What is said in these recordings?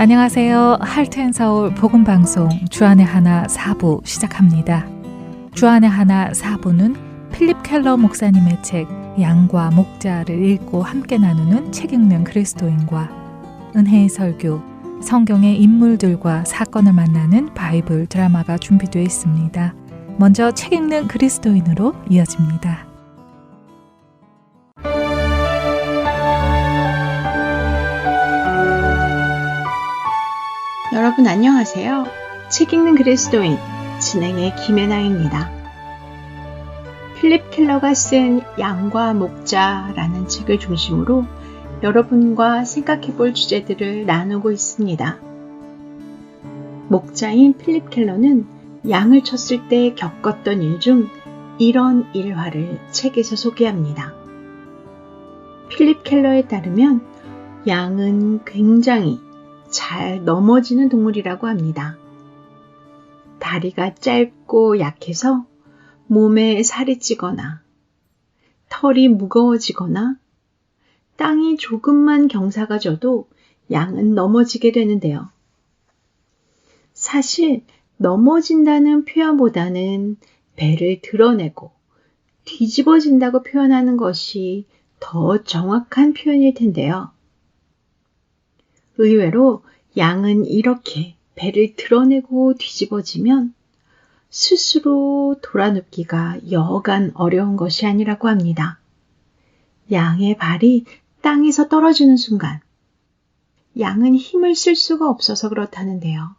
안녕하세요. 할트앤서울 복음방송 주안의 하나 4부 시작합니다. 주안의 하나 4부는 필립 켈러 목사님의 책 양과 목자를 읽고 함께 나누는 책 읽는 그리스도인과 은혜의 설교, 성경의 인물들과 사건을 만나는 바이블 드라마가 준비되어 있습니다. 먼저 책 읽는 그리스도인으로 이어집니다. 여러분 안녕하세요. 책 읽는 그리스도인 진행의 김혜나입니다. 필립 켈러가 쓴 양과 목자라는 책을 중심으로 여러분과 생각해 볼 주제들을 나누고 있습니다. 목자인 필립 켈러는 양을 쳤을 때 겪었던 일 중 이런 일화를 책에서 소개합니다. 필립 켈러에 따르면 양은 굉장히 잘 넘어지는 동물이라고 합니다. 다리가 짧고 약해서 몸에 살이 찌거나 털이 무거워지거나 땅이 조금만 경사가 져도 양은 넘어지게 되는데요. 사실 넘어진다는 표현보다는 배를 드러내고 뒤집어진다고 표현하는 것이 더 정확한 표현일 텐데요. 의외로 양은 이렇게 배를 드러내고 뒤집어지면 스스로 돌아눕기가 여간 어려운 것이 아니라고 합니다. 양의 발이 땅에서 떨어지는 순간 양은 힘을 쓸 수가 없어서 그렇다는데요.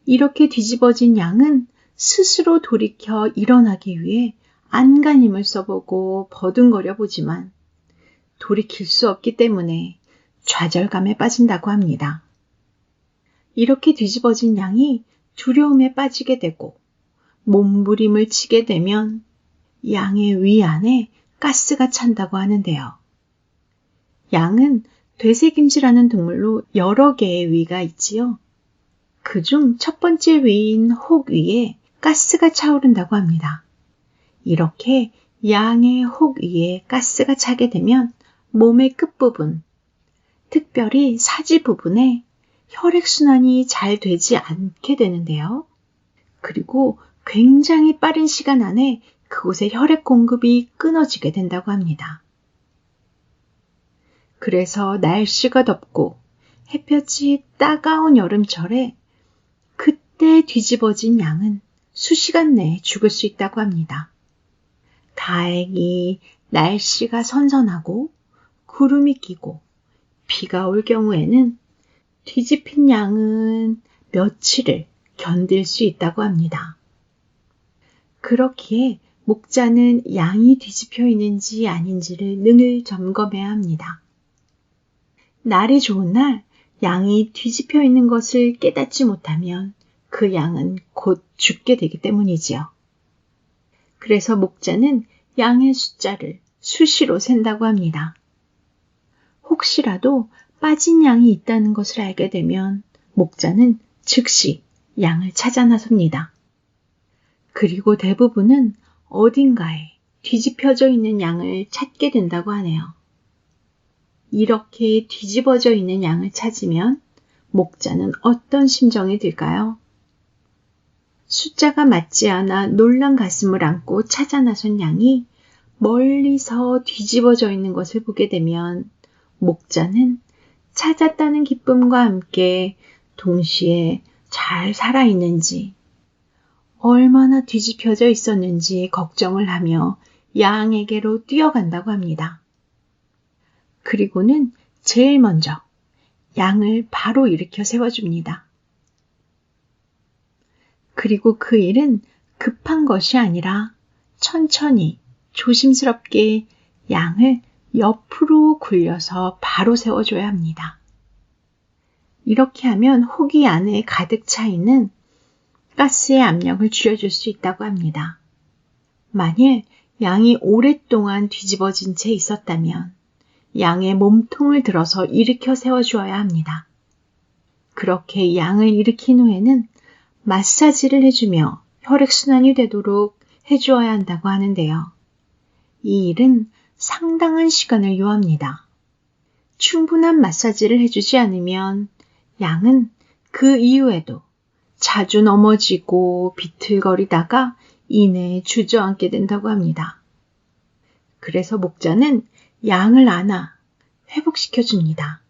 이렇게 뒤집어진 양은 스스로 돌이켜 일어나기 위해 안간힘을 써보고 버둥거려 보지만 돌이킬 수 없기 때문에 좌절감에 빠진다고 합니다. 이렇게 뒤집어진 양이 두려움에 빠지게 되고 몸부림을 치게 되면 양의 위 안에 가스가 찬다고 하는데요. 양은 되새김질하는 동물로 여러 개의 위가 있지요. 그중 첫 번째 위인 혹 위에 가스가 차오른다고 합니다. 이렇게 양의 혹 위에 가스가 차게 되면 몸의 끝부분, 특별히 사지 부분에 혈액순환이 잘 되지 않게 되는데요. 그리고 굉장히 빠른 시간 안에 그곳에 혈액 공급이 끊어지게 된다고 합니다. 그래서 날씨가 덥고 햇볕이 따가운 여름철에 그때 뒤집어진 양은 수시간 내에 죽을 수 있다고 합니다. 다행히 날씨가 선선하고 구름이 끼고 비가 올 경우에는 뒤집힌 양은 며칠을 견딜 수 있다고 합니다. 그렇기에 목자는 양이 뒤집혀 있는지 아닌지를 늘 점검해야 합니다. 날이 좋은 날 양이 뒤집혀 있는 것을 깨닫지 못하면 그 양은 곧 죽게 되기 때문이지요. 그래서 목자는 양의 숫자를 수시로 센다고 합니다. 혹시라도 빠진 양이 있다는 것을 알게 되면 목자는 즉시 양을 찾아 나섭니다. 그리고 대부분은 어딘가에 뒤집혀져 있는 양을 찾게 된다고 하네요. 이렇게 뒤집어져 있는 양을 찾으면 목자는 어떤 심정이 들까요? 숫자가 맞지 않아 놀란 가슴을 안고 찾아 나선 양이 멀리서 뒤집어져 있는 것을 보게 되면 목자는 찾았다는 기쁨과 함께 동시에 잘 살아있는지, 얼마나 뒤집혀져 있었는지 걱정을 하며 양에게로 뛰어간다고 합니다. 그리고는 제일 먼저 양을 바로 일으켜 세워줍니다. 그리고 그 일은 급한 것이 아니라 천천히 조심스럽게 양을 옆으로 굴려서 바로 세워줘야 합니다. 이렇게 하면 혹이 안에 가득 차 있는 가스의 압력을 줄여줄 수 있다고 합니다. 만일 양이 오랫동안 뒤집어진 채 있었다면 양의 몸통을 들어서 일으켜 세워주어야 합니다. 그렇게 양을 일으킨 후에는 마사지를 해주며 혈액순환이 되도록 해주어야 한다고 하는데요. 이 일은 상당한 시간을 요합니다. 충분한 마사지를 해주지 않으면 양은 그 이후에도 자주 넘어지고 비틀거리다가 이내에 주저앉게 된다고 합니다. 그래서 목자는 양을 안아 회복시켜줍니다.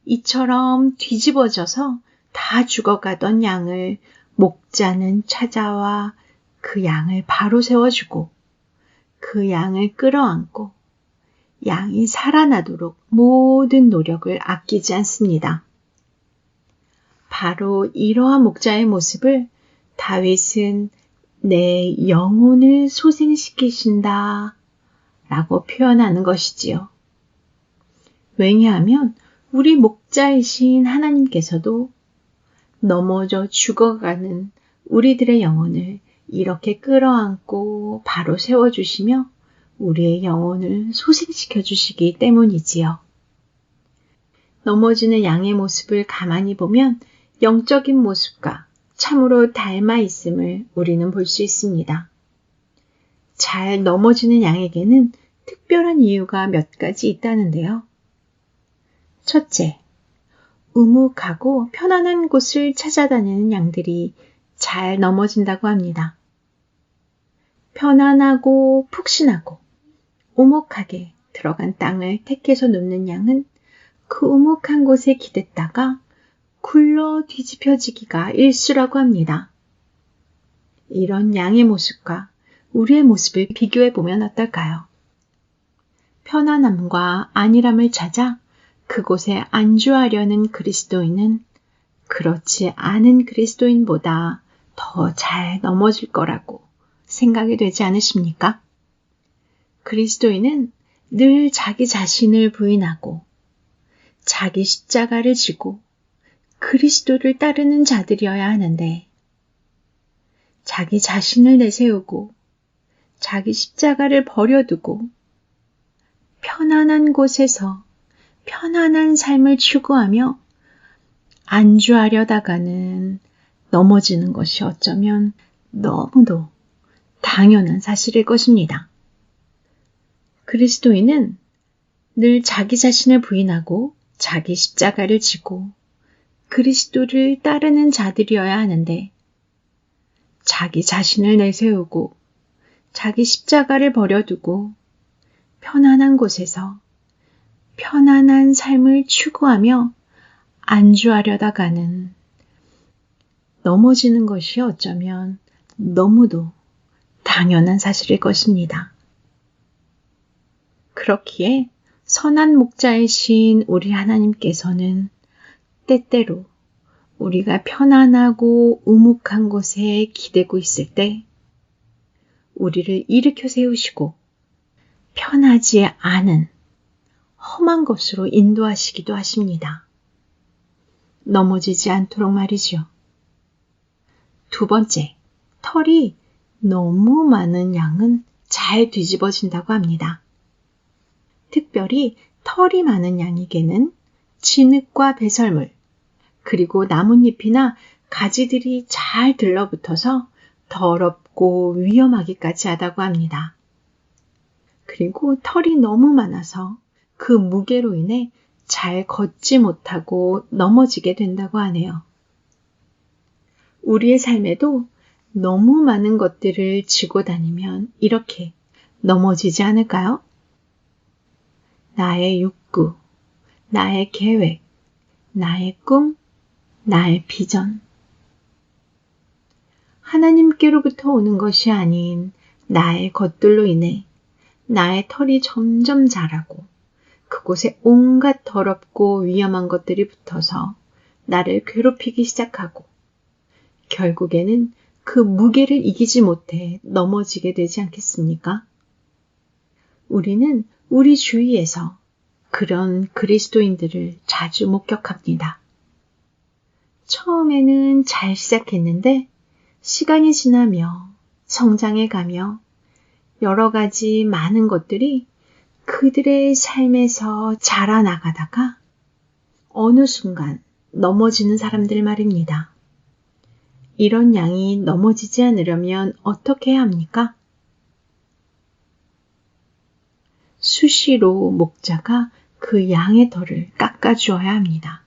이처럼 뒤집어져서 다 죽어가던 양을 목자는 찾아와 그 양을 바로 세워주고 그 양을 끌어안고 양이 살아나도록 모든 노력을 아끼지 않습니다. 바로 이러한 목자의 모습을 다윗은 내 영혼을 소생시키신다 라고 표현하는 것이지요. 왜냐하면 우리 목자이신 하나님께서도 넘어져 죽어가는 우리들의 영혼을 이렇게 끌어안고 바로 세워주시며 우리의 영혼을 소생시켜 주시기 때문이지요. 넘어지는 양의 모습을 가만히 보면 영적인 모습과 참으로 닮아 있음을 우리는 볼 수 있습니다. 잘 넘어지는 양에게는 특별한 이유가 몇 가지 있다는데요. 첫째, 우묵하고 편안한 곳을 찾아다니는 양들이 잘 넘어진다고 합니다. 편안하고 푹신하고 오목하게 들어간 땅을 택해서 눕는 양은 그 오목한 곳에 기댔다가 굴러 뒤집혀지기가 일쑤라고 합니다. 이런 양의 모습과 우리의 모습을 비교해 보면 어떨까요? 편안함과 안일함을 찾아 그곳에 안주하려는 그리스도인은 그렇지 않은 그리스도인보다 더 잘 넘어질 거라고 생각이 되지 않으십니까? 그리스도인은 늘 자기 자신을 부인하고 자기 십자가를 지고 그리스도를 따르는 자들이어야 하는데 자기 자신을 내세우고 자기 십자가를 버려두고 편안한 곳에서 편안한 삶을 추구하며 안주하려다가는 넘어지는 것이 어쩌면 너무도 당연한 사실일 것입니다. 그리스도인은 늘 자기 자신을 부인하고 자기 십자가를 지고 그리스도를 따르는 자들이어야 하는데 자기 자신을 내세우고 자기 십자가를 버려두고 편안한 곳에서 편안한 삶을 추구하며 안주하려다가는 넘어지는 것이 어쩌면 너무도 당연한 사실일 것입니다. 그렇기에 선한 목자이신 우리 하나님께서는 때때로 우리가 편안하고 우묵한 곳에 기대고 있을 때 우리를 일으켜 세우시고 편하지 않은 험한 곳으로 인도하시기도 하십니다. 넘어지지 않도록 말이죠. 두 번째, 털이 너무 많은 양은 잘 뒤집어진다고 합니다. 특별히 털이 많은 양에게는 진흙과 배설물, 그리고 나뭇잎이나 가지들이 잘 들러붙어서 더럽고 위험하기까지 하다고 합니다. 그리고 털이 너무 많아서 그 무게로 인해 잘 걷지 못하고 넘어지게 된다고 하네요. 우리의 삶에도 너무 많은 것들을 지고 다니면 이렇게 넘어지지 않을까요? 나의 욕구, 나의 계획, 나의 꿈, 나의 비전. 하나님께로부터 오는 것이 아닌 나의 것들로 인해 나의 털이 점점 자라고 그곳에 온갖 더럽고 위험한 것들이 붙어서 나를 괴롭히기 시작하고 결국에는 그 무게를 이기지 못해 넘어지게 되지 않겠습니까? 우리는 우리 주위에서 그런 그리스도인들을 자주 목격합니다. 처음에는 잘 시작했는데 시간이 지나며 성장해 가며 여러 가지 많은 것들이 그들의 삶에서 자라나가다가 어느 순간 넘어지는 사람들 말입니다. 이런 양이 넘어지지 않으려면 어떻게 해야 합니까? 수시로 목자가 그 양의 털을 깎아주어야 합니다.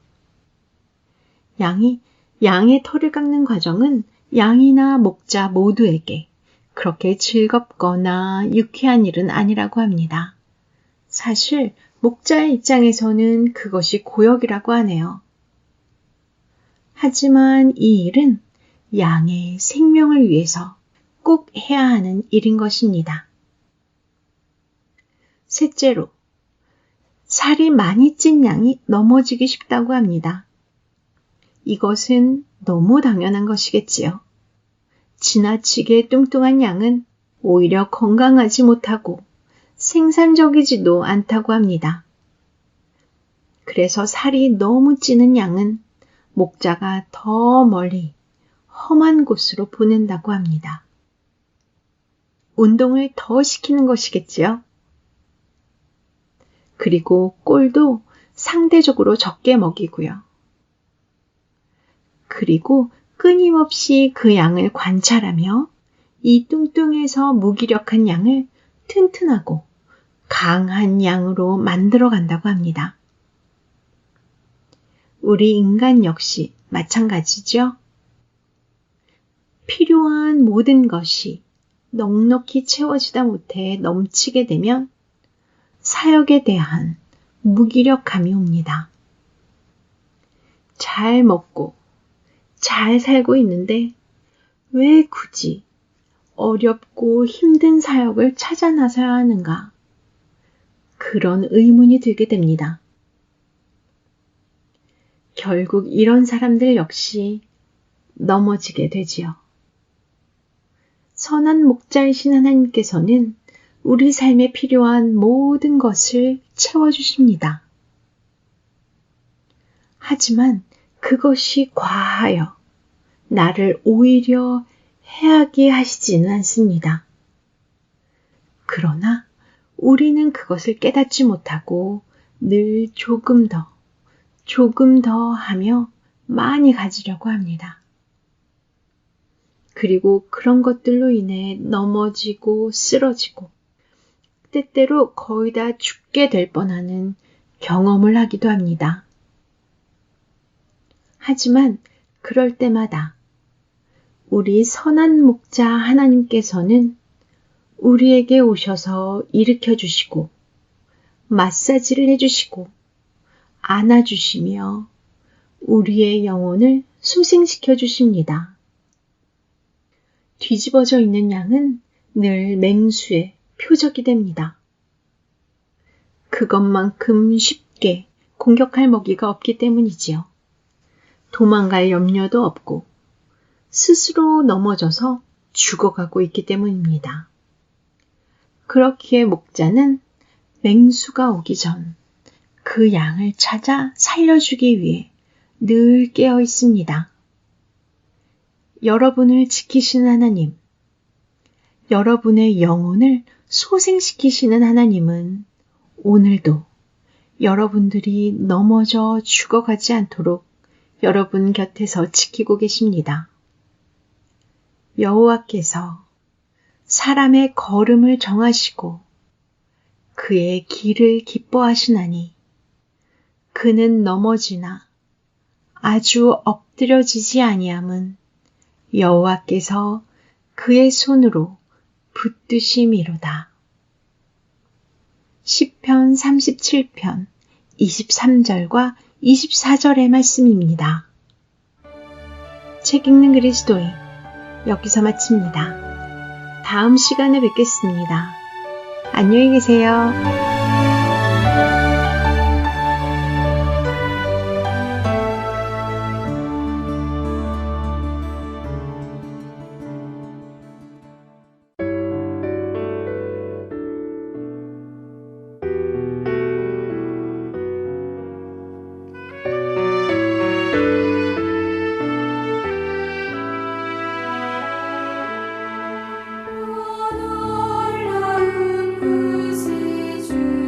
양이 양의 털을 깎는 과정은 양이나 목자 모두에게 그렇게 즐겁거나 유쾌한 일은 아니라고 합니다. 사실 목자의 입장에서는 그것이 고역이라고 하네요. 하지만 이 일은 양의 생명을 위해서 꼭 해야 하는 일인 것입니다. 셋째로, 살이 많이 찐 양이 넘어지기 쉽다고 합니다. 이것은 너무 당연한 것이겠지요. 지나치게 뚱뚱한 양은 오히려 건강하지 못하고 생산적이지도 않다고 합니다. 그래서 살이 너무 찌는 양은 목자가 더 멀리 험한 곳으로 보낸다고 합니다. 운동을 더 시키는 것이겠지요. 그리고 꼴도 상대적으로 적게 먹이고요. 그리고 끊임없이 그 양을 관찰하며 이 뚱뚱해서 무기력한 양을 튼튼하고 강한 양으로 만들어 간다고 합니다. 우리 인간 역시 마찬가지죠. 필요한 모든 것이 넉넉히 채워지다 못해 넘치게 되면 사역에 대한 무기력감이 옵니다. 잘 먹고 잘 살고 있는데 왜 굳이 어렵고 힘든 사역을 찾아 나서야 하는가? 그런 의문이 들게 됩니다. 결국 이런 사람들 역시 넘어지게 되지요. 선한 목자이신 하나님께서는 우리 삶에 필요한 모든 것을 채워주십니다. 하지만 그것이 과하여 나를 오히려 해하게 하시지는 않습니다. 그러나 우리는 그것을 깨닫지 못하고 늘 조금 더 하며 많이 가지려고 합니다. 그리고 그런 것들로 인해 넘어지고 쓰러지고 때때로 거의 다 죽게 될 뻔하는 경험을 하기도 합니다. 하지만 그럴 때마다 우리 선한 목자 하나님께서는 우리에게 오셔서 일으켜 주시고 마사지를 해주시고 안아주시며 우리의 영혼을 소생시켜 주십니다. 뒤집어져 있는 양은 늘 맹수의 표적이 됩니다. 그것만큼 쉽게 공격할 먹이가 없기 때문이지요. 도망갈 염려도 없고 스스로 넘어져서 죽어가고 있기 때문입니다. 그렇기에 목자는 맹수가 오기 전 그 양을 찾아 살려주기 위해 늘 깨어 있습니다. 여러분을 지키시는 하나님, 여러분의 영혼을 소생시키시는 하나님은 오늘도 여러분들이 넘어져 죽어가지 않도록 여러분 곁에서 지키고 계십니다. 여호와께서 사람의 걸음을 정하시고 그의 길을 기뻐하시나니 그는 넘어지나 아주 엎드려지지 아니함은 여호와께서 그의 손으로 붙드심이로다. 시편 37편 23절과 24절의 말씀입니다. 책 읽는 그리스도인 여기서 마칩니다. 다음 시간에 뵙겠습니다. 안녕히 계세요. 놀라운 구세주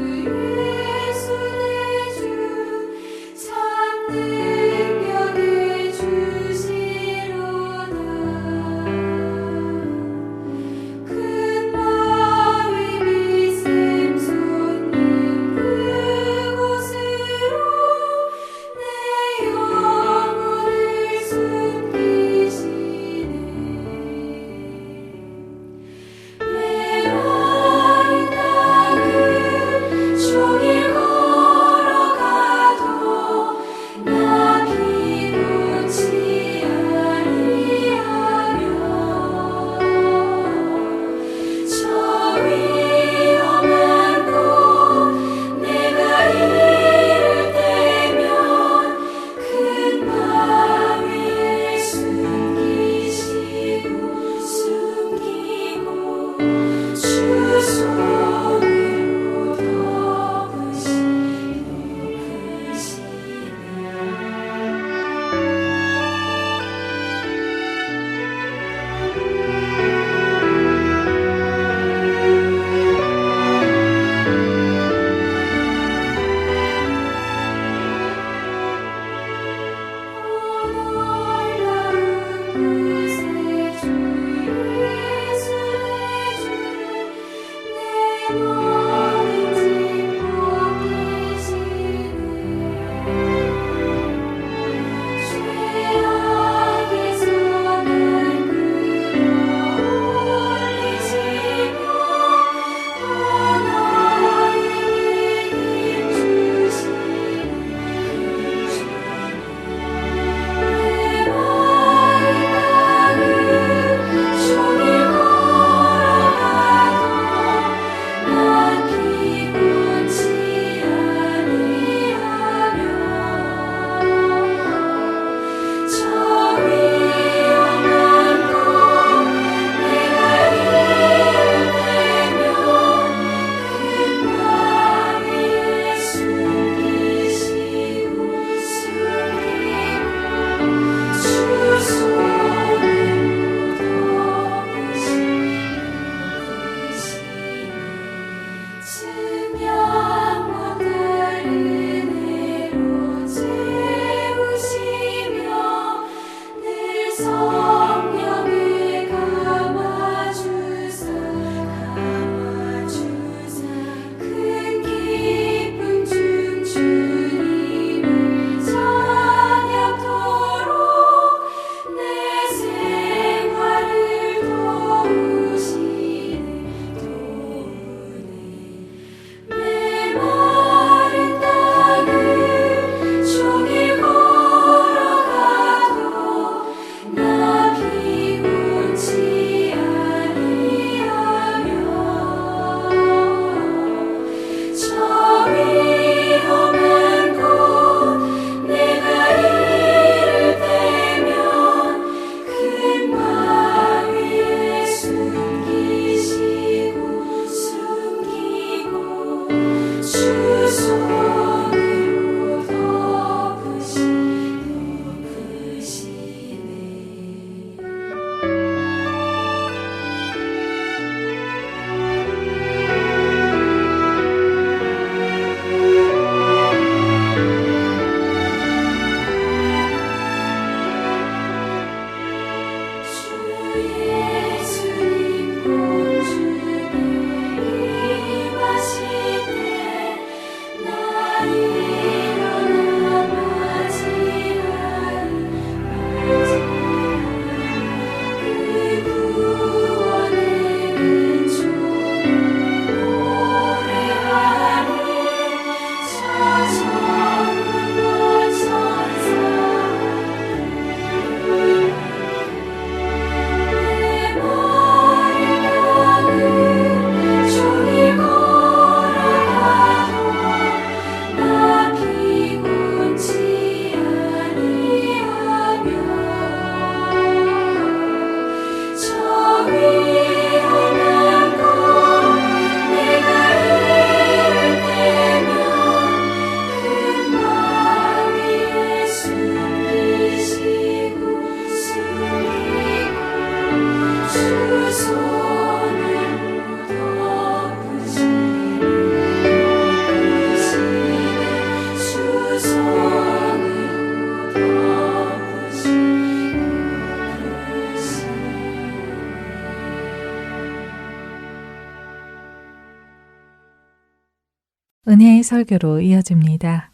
은혜의 설교로 이어집니다.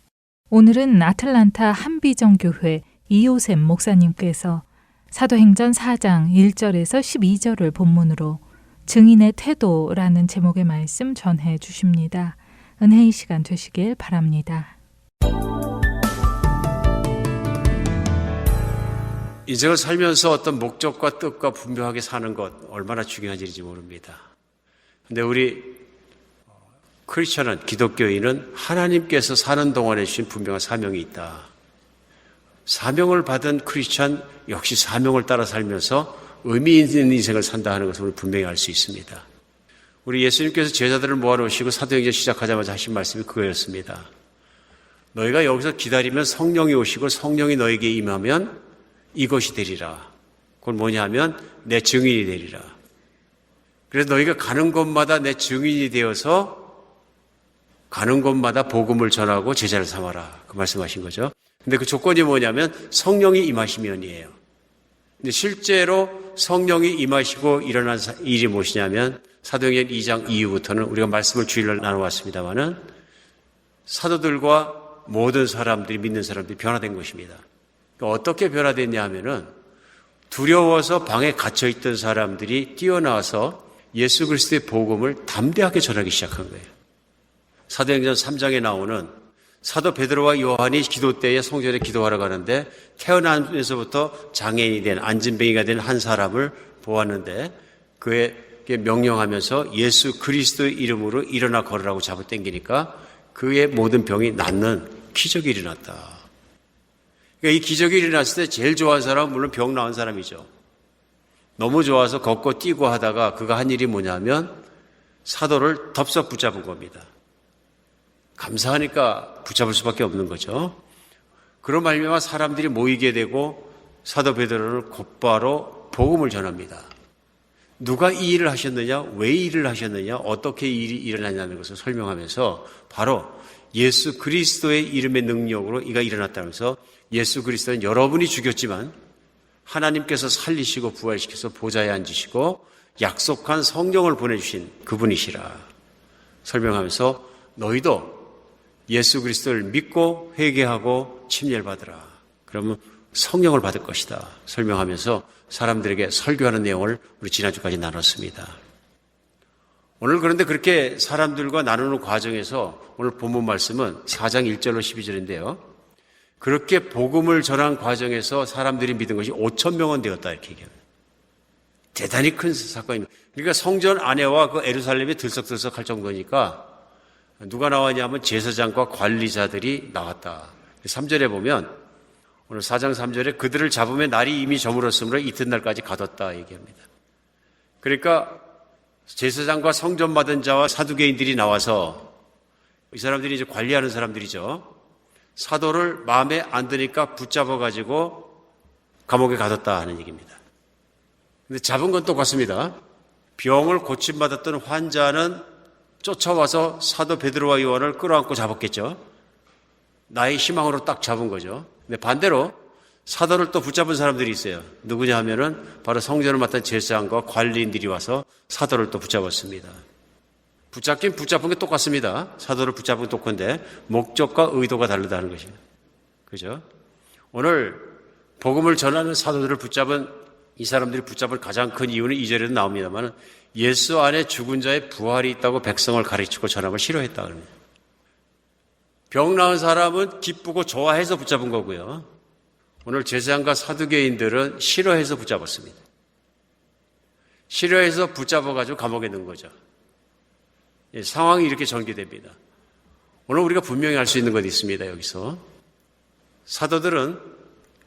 오늘은 아틀란타 한비전교회 이요셉 목사님께서 사도행전 4장 1절에서 12절을 본문으로 증인의 태도라는 제목의 말씀 전해 주십니다. 은혜의 시간 되시길 바랍니다. 인생을 살면서 어떤 목적과 뜻과 분명하게 사는 것 얼마나 중요한 일인지 모릅니다. 근데 우리 크리스천은, 기독교인은 하나님께서 사는 동안에 주신 분명한 사명이 있다. 사명을 받은 크리스천 역시 사명을 따라 살면서 의미 있는 인생을 산다 하는 것을 우리 분명히 알 수 있습니다. 우리 예수님께서 제자들을 모아놓으시고 사도행전 시작하자마자 하신 말씀이 그거였습니다. 너희가 여기서 기다리면 성령이 오시고 성령이 너에게 임하면 이것이 되리라. 그건 뭐냐 하면 내 증인이 되리라. 그래서 너희가 가는 곳마다 내 증인이 되어서 가는 곳마다 복음을 전하고 제자를 삼아라. 그 말씀하신 거죠. 근데 그 조건이 뭐냐면 성령이 임하시면이에요. 근데 실제로 성령이 임하시고 일어난 일이 무엇이냐면 사도행전 2장 이후부터는 우리가 말씀을 주일날 나눠왔습니다마는 사도들과 모든 사람들이, 믿는 사람들이 변화된 것입니다. 어떻게 변화됐냐 하면은 두려워서 방에 갇혀있던 사람들이 뛰어나와서 예수 그리스도의 복음을 담대하게 전하기 시작한 거예요. 사도행전 3장에 나오는 사도 베드로와 요한이 기도 때에 성전에 기도하러 가는데 태어나면서부터 장애인이 된, 안진뱅이가 된 한 사람을 보았는데 그에게 명령하면서 예수 그리스도의 이름으로 일어나 걸으라고 잡아당기니까 그의 모든 병이 낫는 기적이 일어났다. 그러니까 이 기적이 일어났을 때 제일 좋아하는 사람은 물론 병 나은 사람이죠. 너무 좋아서 걷고 뛰고 하다가 그가 한 일이 뭐냐면 사도를 덥석 붙잡은 겁니다. 감사하니까 붙잡을 수밖에 없는 거죠. 그런 말미암아 사람들이 모이게 되고 사도 베드로를 곧바로 복음을 전합니다. 누가 이 일을 하셨느냐, 왜 이 일을 하셨느냐, 어떻게 이 일이 일어났냐는 것을 설명하면서 바로 예수 그리스도의 이름의 능력으로 이가 일어났다면서 예수 그리스도는 여러분이 죽였지만 하나님께서 살리시고 부활시켜서 보좌에 앉으시고 약속한 성령을 보내주신 그분이시라 설명하면서 너희도 예수 그리스도를 믿고 회개하고 침례를 받으라. 그러면 성령을 받을 것이다. 설명하면서 사람들에게 설교하는 내용을 우리 지난주까지 나눴습니다. 오늘 그런데 그렇게 사람들과 나누는 과정에서 오늘 본문 말씀은 4장 1절로 12절인데요. 그렇게 복음을 전한 과정에서 사람들이 믿은 것이 5천 명은 되었다 이렇게 얘기합니다. 대단히 큰 사건입니다. 그러니까 성전 안에와 그 예루살렘이 들썩들썩할 정도니까 누가 나왔냐면 제사장과 관리자들이 나왔다. 3절에 보면 오늘 4장 3절에 그들을 잡으면 날이 이미 저물었으므로 이튿날까지 가뒀다 얘기합니다. 그러니까 제사장과 성전 받은 자와 사두개인들이 나와서 이 사람들이 이제 관리하는 사람들이죠. 사도를 마음에 안 드니까 붙잡아가지고 감옥에 가뒀다 하는 얘기입니다. 근데 잡은 건 똑같습니다. 병을 고침받았던 환자는 쫓아와서 사도 베드로와 요한을 끌어안고 잡았겠죠. 나의 희망으로 딱 잡은 거죠. 근데 반대로 사도를 또 붙잡은 사람들이 있어요. 누구냐 하면은 바로 성전을 맡은 제사장과 관리인들이 와서 사도를 또 붙잡았습니다. 붙잡긴 붙잡은 게 똑같습니다. 사도를 붙잡은 게 똑같은데 목적과 의도가 다르다는 것입니다. 그죠? 오늘 복음을 전하는 사도들을 붙잡은 이 사람들이 붙잡은 가장 큰 이유는 2절에도 나옵니다만 예수 안에 죽은 자의 부활이 있다고 백성을 가르치고 전함을 싫어했다 그럽니다. 병 나은 사람은 기쁘고 좋아해서 붙잡은 거고요. 오늘 제사장과 사두개인들은 싫어해서 붙잡았습니다. 싫어해서 붙잡아가지고 감옥에 넣은 거죠. 상황이 이렇게 전개됩니다. 오늘 우리가 분명히 알 수 있는 것이 있습니다. 여기서 사도들은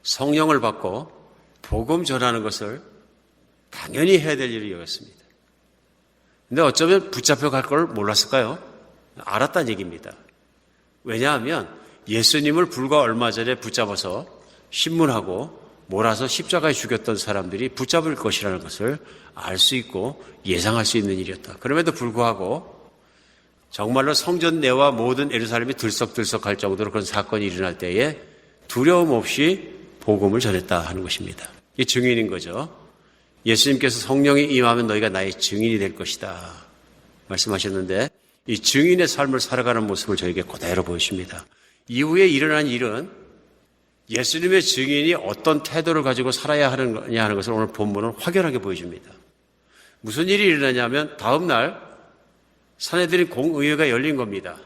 성령을 받고 복음 전하는 것을 당연히 해야 될 일을 여겼습니다. 근데 어쩌면 붙잡혀 갈 걸 몰랐을까요? 알았다는 얘기입니다. 왜냐하면 예수님을 불과 얼마 전에 붙잡아서 신문하고 몰아서 십자가에 죽였던 사람들이 붙잡을 것이라는 것을 알 수 있고 예상할 수 있는 일이었다. 그럼에도 불구하고 정말로 성전 내와 모든 예루살렘이 들썩들썩할 정도로 그런 사건이 일어날 때에 두려움 없이 복음을 전했다 하는 것입니다. 이게 증인인 거죠. 예수님께서 성령이 임하면 너희가 나의 증인이 될 것이다 말씀하셨는데 이 증인의 삶을 살아가는 모습을 저에게 그대로 보여줍니다. 이후에 일어난 일은 예수님의 증인이 어떤 태도를 가지고 살아야 하느냐 하는 것을 오늘 본문은 확연하게 보여줍니다. 무슨 일이 일어나냐면 다음 날 사내들인 공의회가 열린 겁니다.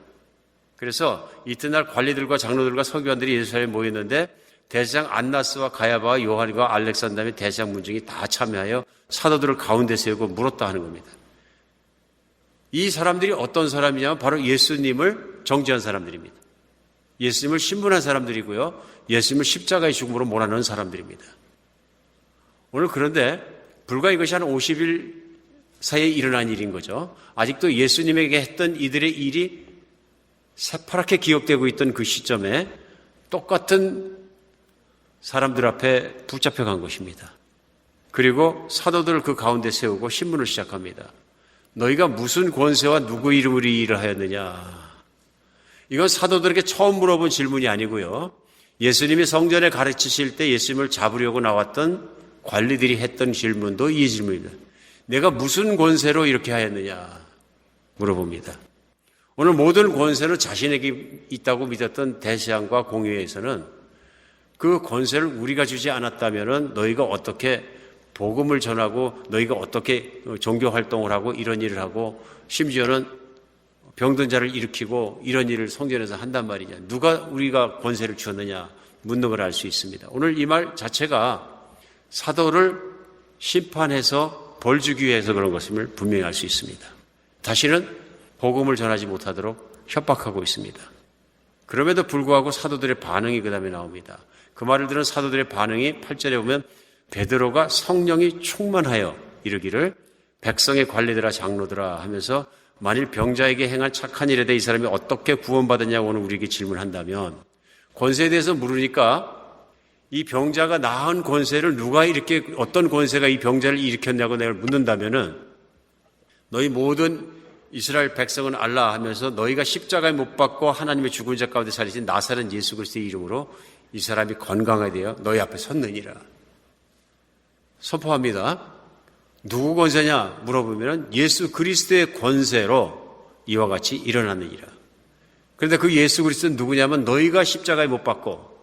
그래서 이튿날 관리들과 장로들과 서기관들이 예루살렘에 모였는데 대제사장 안나스와 가야바와 요한과 알렉산더 및 대제사장 문중이 다 참여하여 사도들을 가운데 세우고 물었다 하는 겁니다. 이 사람들이 어떤 사람이냐면 바로 예수님을 정죄한 사람들입니다. 예수님을 신문한 사람들이고요. 예수님을 십자가의 죽음으로 몰아넣은 사람들입니다. 오늘 그런데 불과 이것이 한 50일 사이에 일어난 일인 거죠. 아직도 예수님에게 했던 이들의 일이 새파랗게 기억되고 있던 그 시점에 똑같은 사람들 앞에 붙잡혀간 것입니다. 그리고 사도들을 그 가운데 세우고 신문을 시작합니다. 너희가 무슨 권세와 누구 이름으로 이 일을 하였느냐? 이건 사도들에게 처음 물어본 질문이 아니고요. 예수님이 성전에 가르치실 때 예수님을 잡으려고 나왔던 관리들이 했던 질문도 이 질문입니다. 내가 무슨 권세로 이렇게 하였느냐 물어봅니다. 오늘 모든 권세는 자신에게 있다고 믿었던 대시안과 공의회에서는 그 권세를 우리가 주지 않았다면 너희가 어떻게 복음을 전하고 너희가 어떻게 종교 활동을 하고 이런 일을 하고 심지어는 병든 자를 일으키고 이런 일을 성전에서 한단 말이냐. 누가 우리가 권세를 주었느냐 묻는 걸 알 수 있습니다. 오늘 이 말 자체가 사도를 심판해서 벌 주기 위해서 그런 것임을 분명히 알 수 있습니다. 다시는 복음을 전하지 못하도록 협박하고 있습니다. 그럼에도 불구하고 사도들의 반응이 그 다음에 나옵니다. 그 말을 들은 사도들의 반응이 8절에 보면 베드로가 성령이 충만하여 이르기를 백성의 관리들아 장로들아 하면서 만일 병자에게 행한 착한 일에 대해 이 사람이 어떻게 구원받았냐고 오늘 우리에게 질문한다면 권세에 대해서 물으니까 이 병자가 낳은 권세를 누가 이렇게 어떤 권세가 이 병자를 일으켰냐고 내가 묻는다면은 너희 모든 이스라엘 백성은 알라 하면서 너희가 십자가에 못 박고 하나님의 죽은 자 가운데 살리신 나사렛 예수 그리스도의 이름으로 이 사람이 건강하게 되어 너희 앞에 섰느니라. 선포합니다. 누구 권세냐 물어보면 예수 그리스도의 권세로 이와 같이 일어났느니라. 그런데 그 예수 그리스도는 누구냐면 너희가 십자가에 못 박고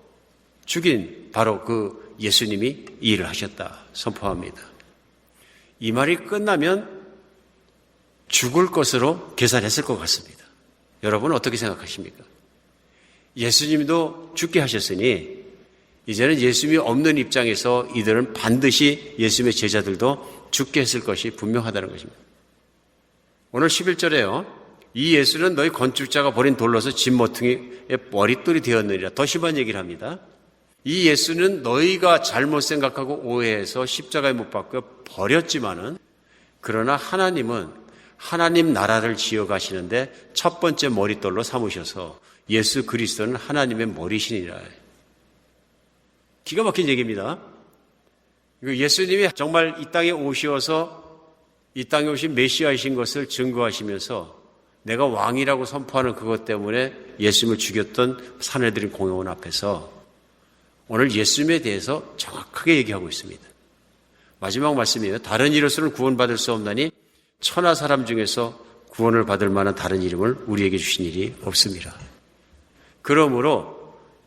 죽인 바로 그 예수님이 이 일을 하셨다 선포합니다. 이 말이 끝나면 죽을 것으로 계산했을 것 같습니다. 여러분은 어떻게 생각하십니까? 예수님도 죽게 하셨으니 이제는 예수님이 없는 입장에서 이들은 반드시 예수님의 제자들도 죽게 했을 것이 분명하다는 것입니다. 오늘 11절에요. 이 예수는 너희 건축자가 버린 돌로서 집 모퉁이의 머릿돌이 되었느니라. 더 심한 얘기를 합니다. 이 예수는 너희가 잘못 생각하고 오해해서 십자가에 못 박고 버렸지만은 그러나 하나님은 하나님 나라를 지어가시는데 첫 번째 머릿돌로 삼으셔서 예수 그리스도는 하나님의 머리시니라. 기가 막힌 얘기입니다. 예수님이 정말 이 땅에 오셔서 이 땅에 오신 메시아이신 것을 증거하시면서 내가 왕이라고 선포하는 그것 때문에 예수님을 죽였던 사내들인 공회원 앞에서 오늘 예수님에 대해서 정확하게 얘기하고 있습니다. 마지막 말씀이에요. 다른 이로서는 구원받을 수 없나니 천하 사람 중에서 구원을 받을 만한 다른 이름을 우리에게 주신 일이 없습니다. 그러므로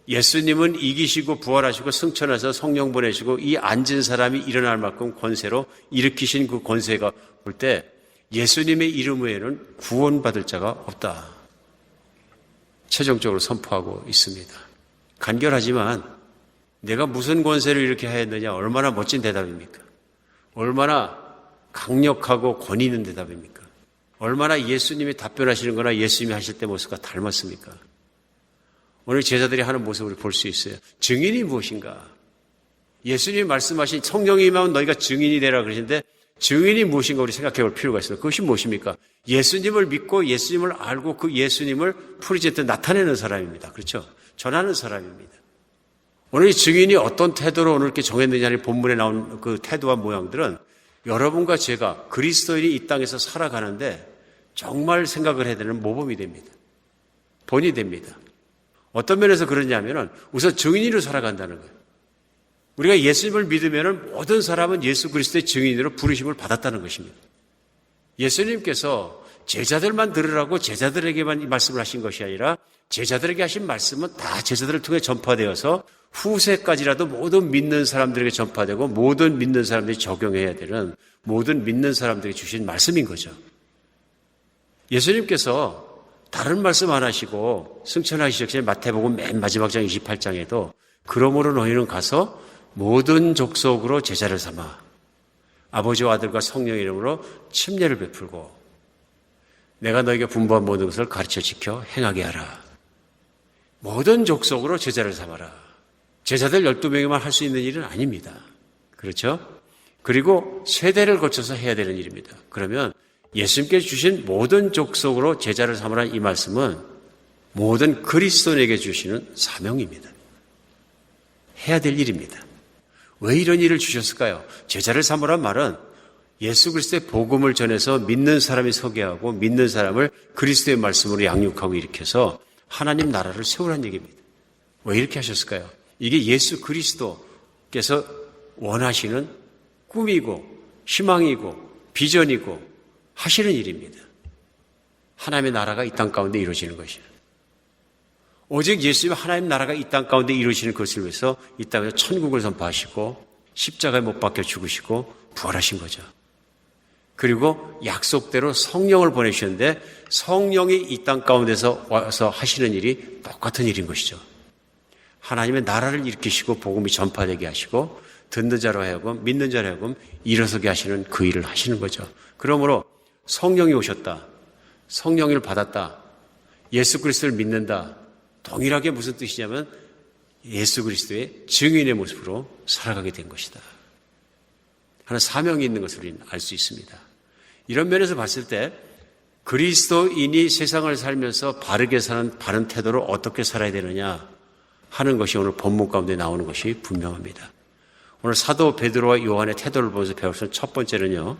예수님은 이기시고 부활하시고 승천하셔서 성령 보내시고 이 앉은 사람이 일어날 만큼 권세로 일으키신 그 권세가 볼 때 예수님의 이름 외에는 구원받을 자가 없다. 최종적으로 선포하고 있습니다. 간결하지만 내가 무슨 권세를 이렇게 하였느냐 얼마나 멋진 대답입니까? 얼마나 강력하고 권위 있는 대답입니까? 얼마나 예수님이 답변하시는 거나 예수님이 하실 때 모습과 닮았습니까? 오늘 제자들이 하는 모습을 볼 수 있어요. 증인이 무엇인가? 예수님이 말씀하신 성령이 임하면 너희가 증인이 되라 그러시는데 증인이 무엇인가 우리 생각해 볼 필요가 있어요. 그것이 무엇입니까? 예수님을 믿고 예수님을 알고 그 예수님을 프리젠트 나타내는 사람입니다. 그렇죠? 전하는 사람입니다. 오늘 이 증인이 어떤 태도로 오늘 이렇게 정했느냐는 본문에 나온 그 태도와 모양들은 여러분과 제가 그리스도인이 이 땅에서 살아가는데 정말 생각을 해야 되는 모범이 됩니다. 본이 됩니다. 어떤 면에서 그러냐면은 우선 증인으로 살아간다는 거예요. 우리가 예수님을 믿으면은 모든 사람은 예수 그리스도의 증인으로 부르심을 받았다는 것입니다. 예수님께서 제자들만 들으라고 제자들에게만 이 말씀을 하신 것이 아니라 제자들에게 하신 말씀은 다 제자들을 통해 전파되어서 후세까지라도 모든 믿는 사람들에게 전파되고 모든 믿는 사람들이 적용해야 되는 모든 믿는 사람들에게 주신 말씀인 거죠. 예수님께서 다른 말씀 안 하시고 승천하시기 전에 마태복음 맨 마지막 장 28장에도 그러므로 너희는 가서 모든 족속으로 제자를 삼아 아버지와 아들과 성령의 이름으로 침례를 베풀고 내가 너에게 분부한 모든 것을 가르쳐 지켜 행하게 하라. 모든 족속으로 제자를 삼아라. 제자들 12명이만 할 수 있는 일은 아닙니다. 그렇죠? 그리고 세대를 거쳐서 해야 되는 일입니다. 그러면 예수님께서 주신 모든 족속으로 제자를 삼으라는 이 말씀은 모든 그리스도인에게 주시는 사명입니다. 해야 될 일입니다. 왜 이런 일을 주셨을까요? 제자를 삼으란 말은 예수 그리스도의 복음을 전해서 믿는 사람이 서게 하고 믿는 사람을 그리스도의 말씀으로 양육하고 일으켜서 하나님 나라를 세우라는 얘기입니다. 왜 이렇게 하셨을까요? 이게 예수 그리스도께서 원하시는 꿈이고 희망이고 비전이고 하시는 일입니다. 하나님의 나라가 이 땅 가운데 이루어지는 것이에요. 오직 예수님의 하나님 나라가 이 땅 가운데 이루어지는 것을 위해서 이 땅에서 천국을 선포하시고 십자가에 못 박혀 죽으시고 부활하신 거죠. 그리고 약속대로 성령을 보내주셨는데 성령이 이 땅 가운데서 와서 하시는 일이 똑같은 일인 것이죠. 하나님의 나라를 일으키시고 복음이 전파되게 하시고 듣는 자로 하여금 믿는 자로 하여금 일어서게 하시는 그 일을 하시는 거죠. 그러므로 성령이 오셨다. 성령을 받았다. 예수 그리스도를 믿는다. 동일하게 무슨 뜻이냐면 예수 그리스도의 증인의 모습으로 살아가게 된 것이다. 하는 사명이 있는 것을 우리는 알 수 있습니다. 이런 면에서 봤을 때 그리스도인이 세상을 살면서 바르게 사는 바른 태도를 어떻게 살아야 되느냐 하는 것이 오늘 본문 가운데 나오는 것이 분명합니다. 오늘 사도 베드로와 요한의 태도를 보면서 배울 수 있는 첫 번째는요.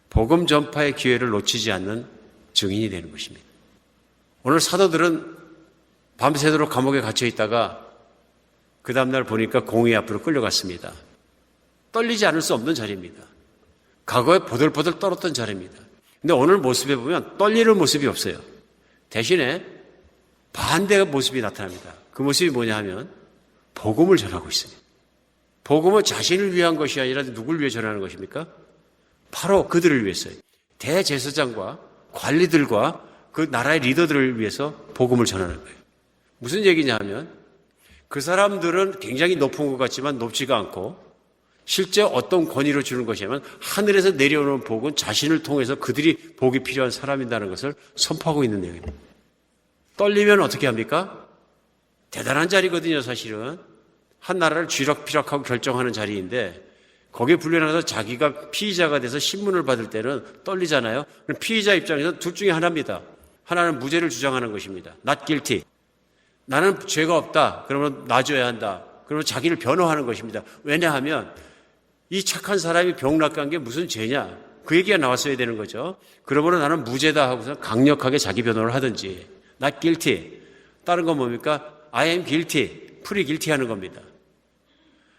복음 전파의 기회를 놓치지 않는 증인이 되는 것입니다. 오늘 사도들은 밤새도록 감옥에 갇혀 있다가 그 다음날 보니까 공의 앞으로 끌려갔습니다. 떨리지 않을 수 없는 자리입니다. 과거에 보들보들 떨었던 자리입니다. 근데 오늘 모습에 보면 떨리는 모습이 없어요. 대신에 반대의 모습이 나타납니다. 그 모습이 뭐냐 하면 복음을 전하고 있습니다. 복음은 자신을 위한 것이 아니라 누굴 위해 전하는 것입니까? 바로 그들을 위해서요. 대제사장과 관리들과 그 나라의 리더들을 위해서 복음을 전하는 거예요. 무슨 얘기냐 하면 그 사람들은 굉장히 높은 것 같지만 높지가 않고 실제 어떤 권위로 주는 것이냐면 하늘에서 내려오는 복은 자신을 통해서 그들이 복이 필요한 사람이라는 것을 선포하고 있는 내용입니다. 떨리면 어떻게 합니까? 대단한 자리거든요. 사실은 한 나라를 쥐락펴락하고 결정하는 자리인데 거기에 불려나가서 자기가 피의자가 돼서 신문을 받을 때는 떨리잖아요. 그럼 피의자 입장에서 둘 중에 하나입니다. 하나는 무죄를 주장하는 것입니다. Not guilty. 나는 죄가 없다. 그러면 놔줘야 한다. 그러면 자기를 변호하는 것입니다. 왜냐하면 이 착한 사람이 병락한 게 무슨 죄냐? 그 얘기가 나왔어야 되는 거죠. 그러므로 나는 무죄다 하고서 강력하게 자기 변호를 하든지 Not guilty. 다른 건 뭡니까? I am guilty. 풀이 guilty 하는 겁니다.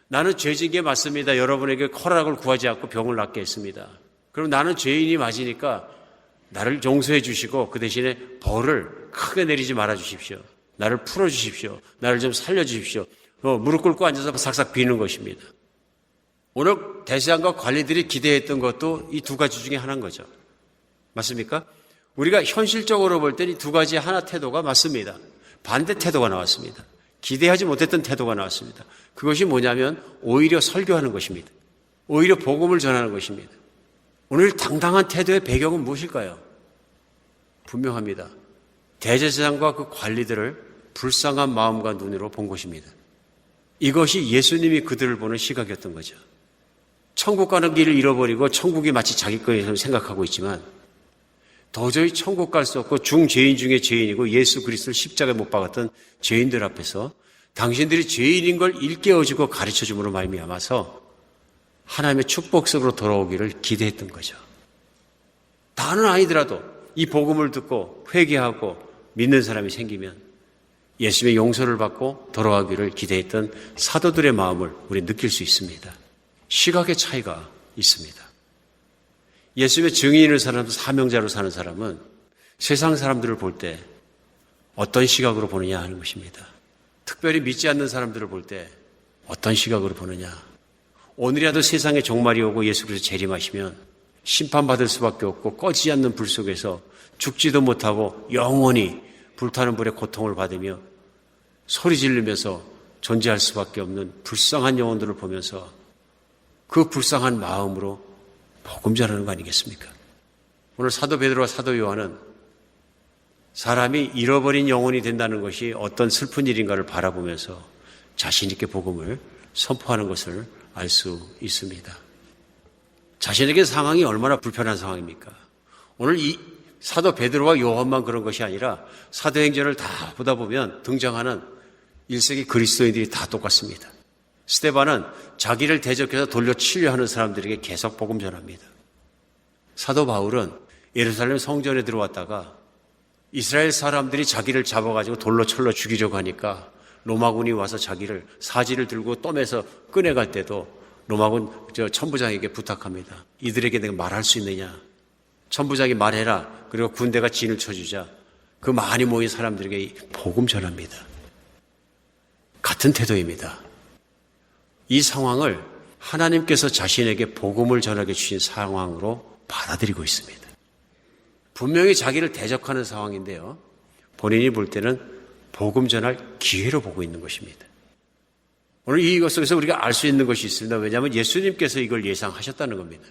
나는 죄진 게 맞습니다. 여러분에게 허락을 구하지 않고 병을 낫게 했습니다. 그럼 나는 죄인이 맞으니까 나를 용서해 주시고 그 대신에 벌을 크게 내리지 말아 주십시오. 나를 풀어 주십시오. 나를 좀 살려 주십시오. 무릎 꿇고 앉아서 삭삭 비는 것입니다. 오늘 대사장과 관리들이 기대했던 것도 이 두 가지 중에 하나인 거죠. 맞습니까? 우리가 현실적으로 볼 때 이 두 가지 하나 태도가 맞습니다. 반대 태도가 나왔습니다. 기대하지 못했던 태도가 나왔습니다. 그것이 뭐냐면 오히려 설교하는 것입니다. 오히려 복음을 전하는 것입니다. 오늘 당당한 태도의 배경은 무엇일까요? 분명합니다. 대제사장과 그 관리들을 불쌍한 마음과 눈으로 본 것입니다. 이것이 예수님이 그들을 보는 시각이었던 거죠. 천국 가는 길을 잃어버리고 천국이 마치 자기 거에서 생각하고 있지만 도저히 천국 갈 수 없고 중죄인 중에 죄인이고 예수 그리스도를 십자가에 못 박았던 죄인들 앞에서 당신들이 죄인인 걸 일깨워주고 가르쳐줌으로 말미암아서 하나님의 축복 속으로 돌아오기를 기대했던 거죠. 다는 아니더라도 이 복음을 듣고 회개하고 믿는 사람이 생기면 예수님의 용서를 받고 돌아가기를 기대했던 사도들의 마음을 우리 느낄 수 있습니다. 시각의 차이가 있습니다. 예수님의 증인을 사는 사명자로 사는 사람은 세상 사람들을 볼 때 어떤 시각으로 보느냐 하는 것입니다. 특별히 믿지 않는 사람들을 볼 때 어떤 시각으로 보느냐. 오늘이라도 세상에 종말이 오고 예수 그리스도 재림하시면 심판받을 수밖에 없고 꺼지지 않는 불 속에서 죽지도 못하고 영원히 불타는 불의 고통을 받으며 소리 지르면서 존재할 수밖에 없는 불쌍한 영혼들을 보면서 그 불쌍한 마음으로 복음 전하는 거 아니겠습니까? 오늘 사도 베드로와 사도 요한은 사람이 잃어버린 영혼이 된다는 것이 어떤 슬픈 일인가를 바라보면서 자신 있게 복음을 선포하는 것을 알 수 있습니다. 자신에게 상황이 얼마나 불편한 상황입니까? 오늘 이 사도 베드로와 요한만 그런 것이 아니라 사도행전을 다 보다 보면 등장하는 1세기 그리스도인들이 다 똑같습니다. 스데반은 자기를 대적해서 돌려치려 하는 사람들에게 계속 복음 전합니다. 사도 바울은 예루살렘 성전에 들어왔다가 이스라엘 사람들이 자기를 잡아가지고 돌로 철로 죽이려고 하니까 로마군이 와서 자기를 사지를 들고 떠매서 꺼내갈 때도 로마군 천부장에게 부탁합니다. 이들에게 내가 말할 수 있느냐? 천부장이 말해라. 그리고 군대가 진을 쳐주자. 그 많이 모인 사람들에게 복음 전합니다. 같은 태도입니다. 이 상황을 하나님께서 자신에게 복음을 전하게 주신 상황으로 받아들이고 있습니다. 분명히 자기를 대적하는 상황인데요. 본인이 볼 때는 복음 전할 기회로 보고 있는 것입니다. 오늘 이것 속에서 우리가 알 수 있는 것이 있습니다. 왜냐하면 예수님께서 이걸 예상하셨다는 겁니다.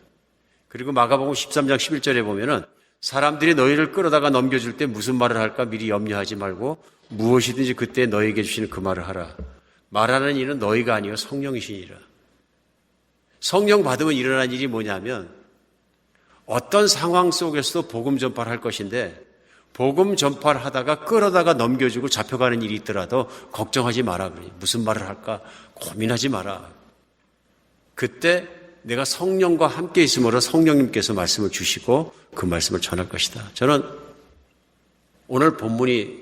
그리고 마가복음 13장 11절에 보면은 사람들이 너희를 끌어다가 넘겨줄 때 무슨 말을 할까 미리 염려하지 말고 무엇이든지 그때 너희에게 주시는 그 말을 하라. 말하는 일은 너희가 아니요 성령이시니라. 성령 받으면 일어난 일이 뭐냐면 어떤 상황 속에서도 복음 전파를 할 것인데 복음 전파를 하다가 끌어다가 넘겨주고 잡혀가는 일이 있더라도 걱정하지 마라. 무슨 말을 할까 고민하지 마라. 그때 내가 성령과 함께 있으므로 성령님께서 말씀을 주시고 그 말씀을 전할 것이다. 저는 오늘 본문이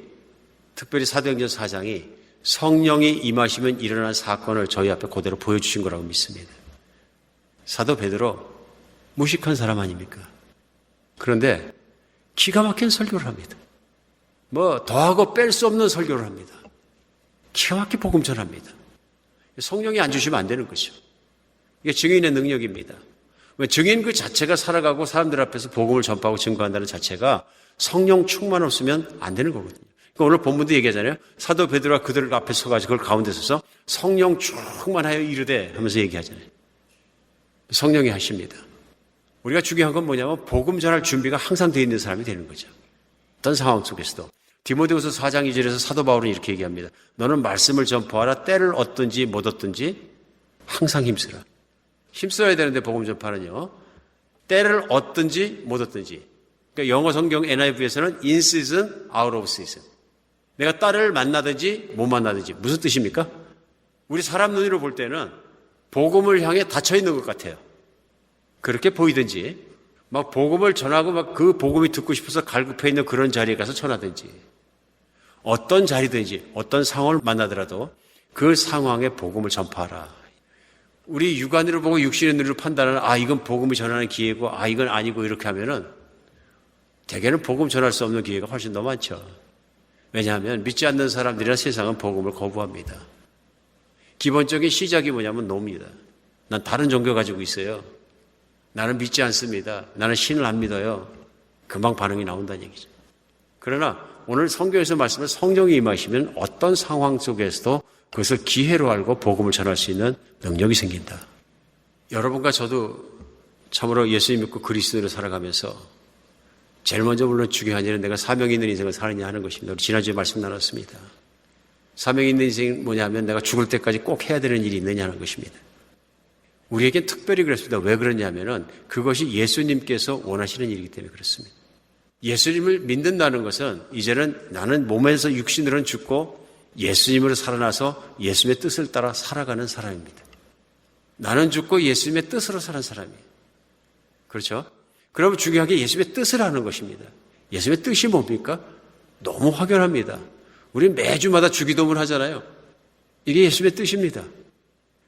특별히 사도행전 4장이 성령이 임하시면 일어난 사건을 저희 앞에 그대로 보여주신 거라고 믿습니다. 사도 베드로 무식한 사람 아닙니까? 그런데 기가 막힌 설교를 합니다. 뭐 더하고 뺄 수 없는 설교를 합니다. 기가 막히게 복음 전합니다. 성령이 안 주시면 안 되는 거죠. 이게 증인의 능력입니다. 증인 그 자체가 살아가고 사람들 앞에서 복음을 전파하고 증거한다는 자체가 성령 충만 없으면 안 되는 거거든요. 그러니까 오늘 본문도 얘기하잖아요. 사도 베드로가 그들 앞에 서가지고 그걸 가운데 서서 성령 충만하여 이르되 하면서 얘기하잖아요. 성령이 하십니다. 우리가 중요한 건 뭐냐면 복음 전할 준비가 항상 되어 있는 사람이 되는 거죠. 어떤 상황 속에서도. 디모데후서 4장 2절에서 사도 바울은 이렇게 얘기합니다. 너는 말씀을 전파하라. 때를 얻든지 못 얻든지 항상 힘쓰라. 힘써야 되는데 복음 전파는요. 때를 얻든지 못 얻든지. 그러니까 영어 성경 NIV에서는 in season, out of season. 내가 딸을 만나든지 못 만나든지. 무슨 뜻입니까? 우리 사람 눈으로 볼 때는 복음을 향해 닫혀 있는 것 같아요. 그렇게 보이든지 막 복음을 전하고 막 그 복음이 듣고 싶어서 갈급해 있는 그런 자리에 가서 전하든지 어떤 자리든지 어떤 상황을 만나더라도 그 상황에 복음을 전파하라. 우리 육안으로 보고 육신의 눈으로 판단하는 이건 복음을 전하는 기회고 이건 아니고 이렇게 하면은 대개는 복음 전할 수 없는 기회가 훨씬 더 많죠. 왜냐하면 믿지 않는 사람들이나 세상은 복음을 거부합니다. 기본적인 시작이 뭐냐면 노입니다. 난 다른 종교 가지고 있어요. 나는 믿지 않습니다. 나는 신을 안 믿어요. 금방 반응이 나온다는 얘기죠. 그러나 오늘 성경에서 말씀을 성령이 임하시면 어떤 상황 속에서도 그것을 기회로 알고 복음을 전할 수 있는 능력이 생긴다. 여러분과 저도 참으로 예수님 믿고 그리스도로 살아가면서 제일 먼저 물론 중요한 일은 내가 사명 있는 인생을 사느냐 하는 것입니다. 우리 지난주에 말씀 나눴습니다. 사명 있는 인생이 뭐냐면 내가 죽을 때까지 꼭 해야 되는 일이 있느냐 하는 것입니다. 우리에겐 특별히 그렇습니다. 왜 그러냐면은 그것이 예수님께서 원하시는 일이기 때문에 그렇습니다. 예수님을 믿는다는 것은 이제는 나는 몸에서 육신으로는 죽고 예수님으로 살아나서 예수님의 뜻을 따라 살아가는 사람입니다. 나는 죽고 예수님의 뜻으로 사는 사람이에요. 그렇죠? 그러면 중요한 게 예수님의 뜻을 아는 것입니다. 예수님의 뜻이 뭡니까? 너무 확연합니다. 우리 매주마다 주기도문 하잖아요. 이게 예수님의 뜻입니다.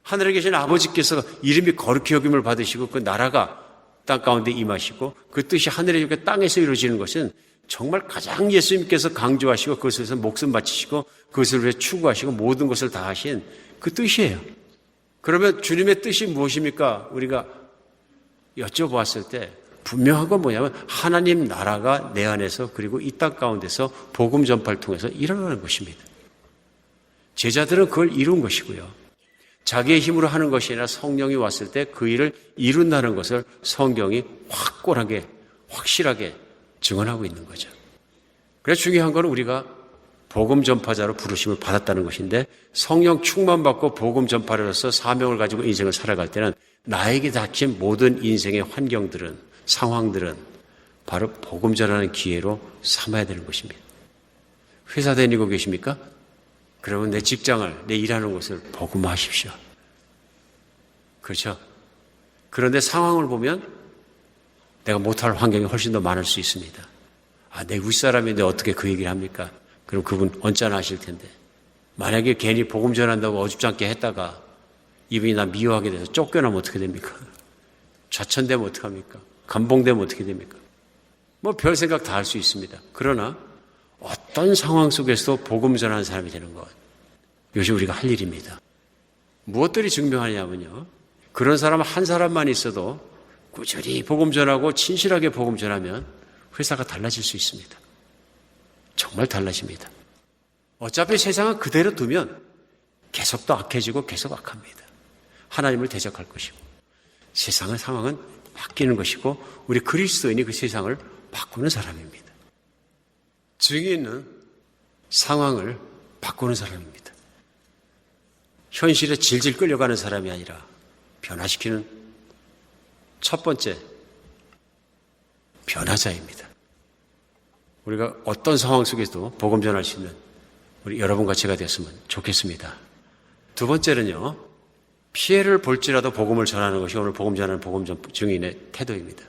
하늘에 계신 아버지께서 이름이 거룩히 여김을 받으시고 그 나라가 땅 가운데 임하시고 그 뜻이 하늘에 이렇게 땅에서 이루어지는 것은 정말 가장 예수님께서 강조하시고 그것을 위해서 목숨 바치시고 그것을 위해 추구하시고 모든 것을 다 하신 그 뜻이에요. 그러면 주님의 뜻이 무엇입니까? 우리가 여쭤보았을 때 분명한 건 뭐냐면 하나님 나라가 내 안에서 그리고 이 땅 가운데서 복음 전파를 통해서 일어나는 것입니다. 제자들은 그걸 이룬 것이고요. 자기의 힘으로 하는 것이 아니라 성령이 왔을 때 그 일을 이룬다는 것을 성경이 확고하게 확실하게 증언하고 있는 거죠. 그래서 중요한 건 우리가 복음 전파자로 부르심을 받았다는 것인데 성령 충만받고 복음 전파자로서 사명을 가지고 인생을 살아갈 때는 나에게 닥친 모든 인생의 환경들은 상황들은 바로 복음 전하는 기회로 삼아야 되는 것입니다. 회사 다니고 계십니까? 그러면 내 직장을, 내 일하는 곳을 복음화하십시오. 그렇죠? 그런데 상황을 보면 내가 못할 환경이 훨씬 더 많을 수 있습니다. 내 윗사람인데 어떻게 그 얘기를 합니까? 그럼 그분 언짢아 하실 텐데. 만약에 괜히 복음 전한다고 어줍지 않게 했다가 이분이 나 미워하게 돼서 쫓겨나면 어떻게 됩니까? 좌천되면 어떡합니까? 감봉되면 어떻게 됩니까? 뭐 별 생각 다 할 수 있습니다. 그러나 어떤 상황 속에서도 복음 전하는 사람이 되는 것, 이것이 우리가 할 일입니다. 무엇들이 증명하냐면요, 그런 사람 한 사람만 있어도 꾸준히 복음 전하고 진실하게 복음 전하면 회사가 달라질 수 있습니다. 정말 달라집니다. 어차피 세상은 그대로 두면 계속 더 악해지고 계속 악합니다. 하나님을 대적할 것이고 세상의 상황은 바뀌는 것이고 우리 그리스도인이 그 세상을 바꾸는 사람입니다. 증인은 상황을 바꾸는 사람입니다. 현실에 질질 끌려가는 사람이 아니라 변화시키는 첫 번째 변화자입니다. 우리가 어떤 상황 속에서도 복음 전할 수 있는 우리 여러분과 제가 되었으면 좋겠습니다. 두 번째는요, 피해를 볼지라도 복음을 전하는 것이 오늘 복음 전하는 복음 증인의 태도입니다.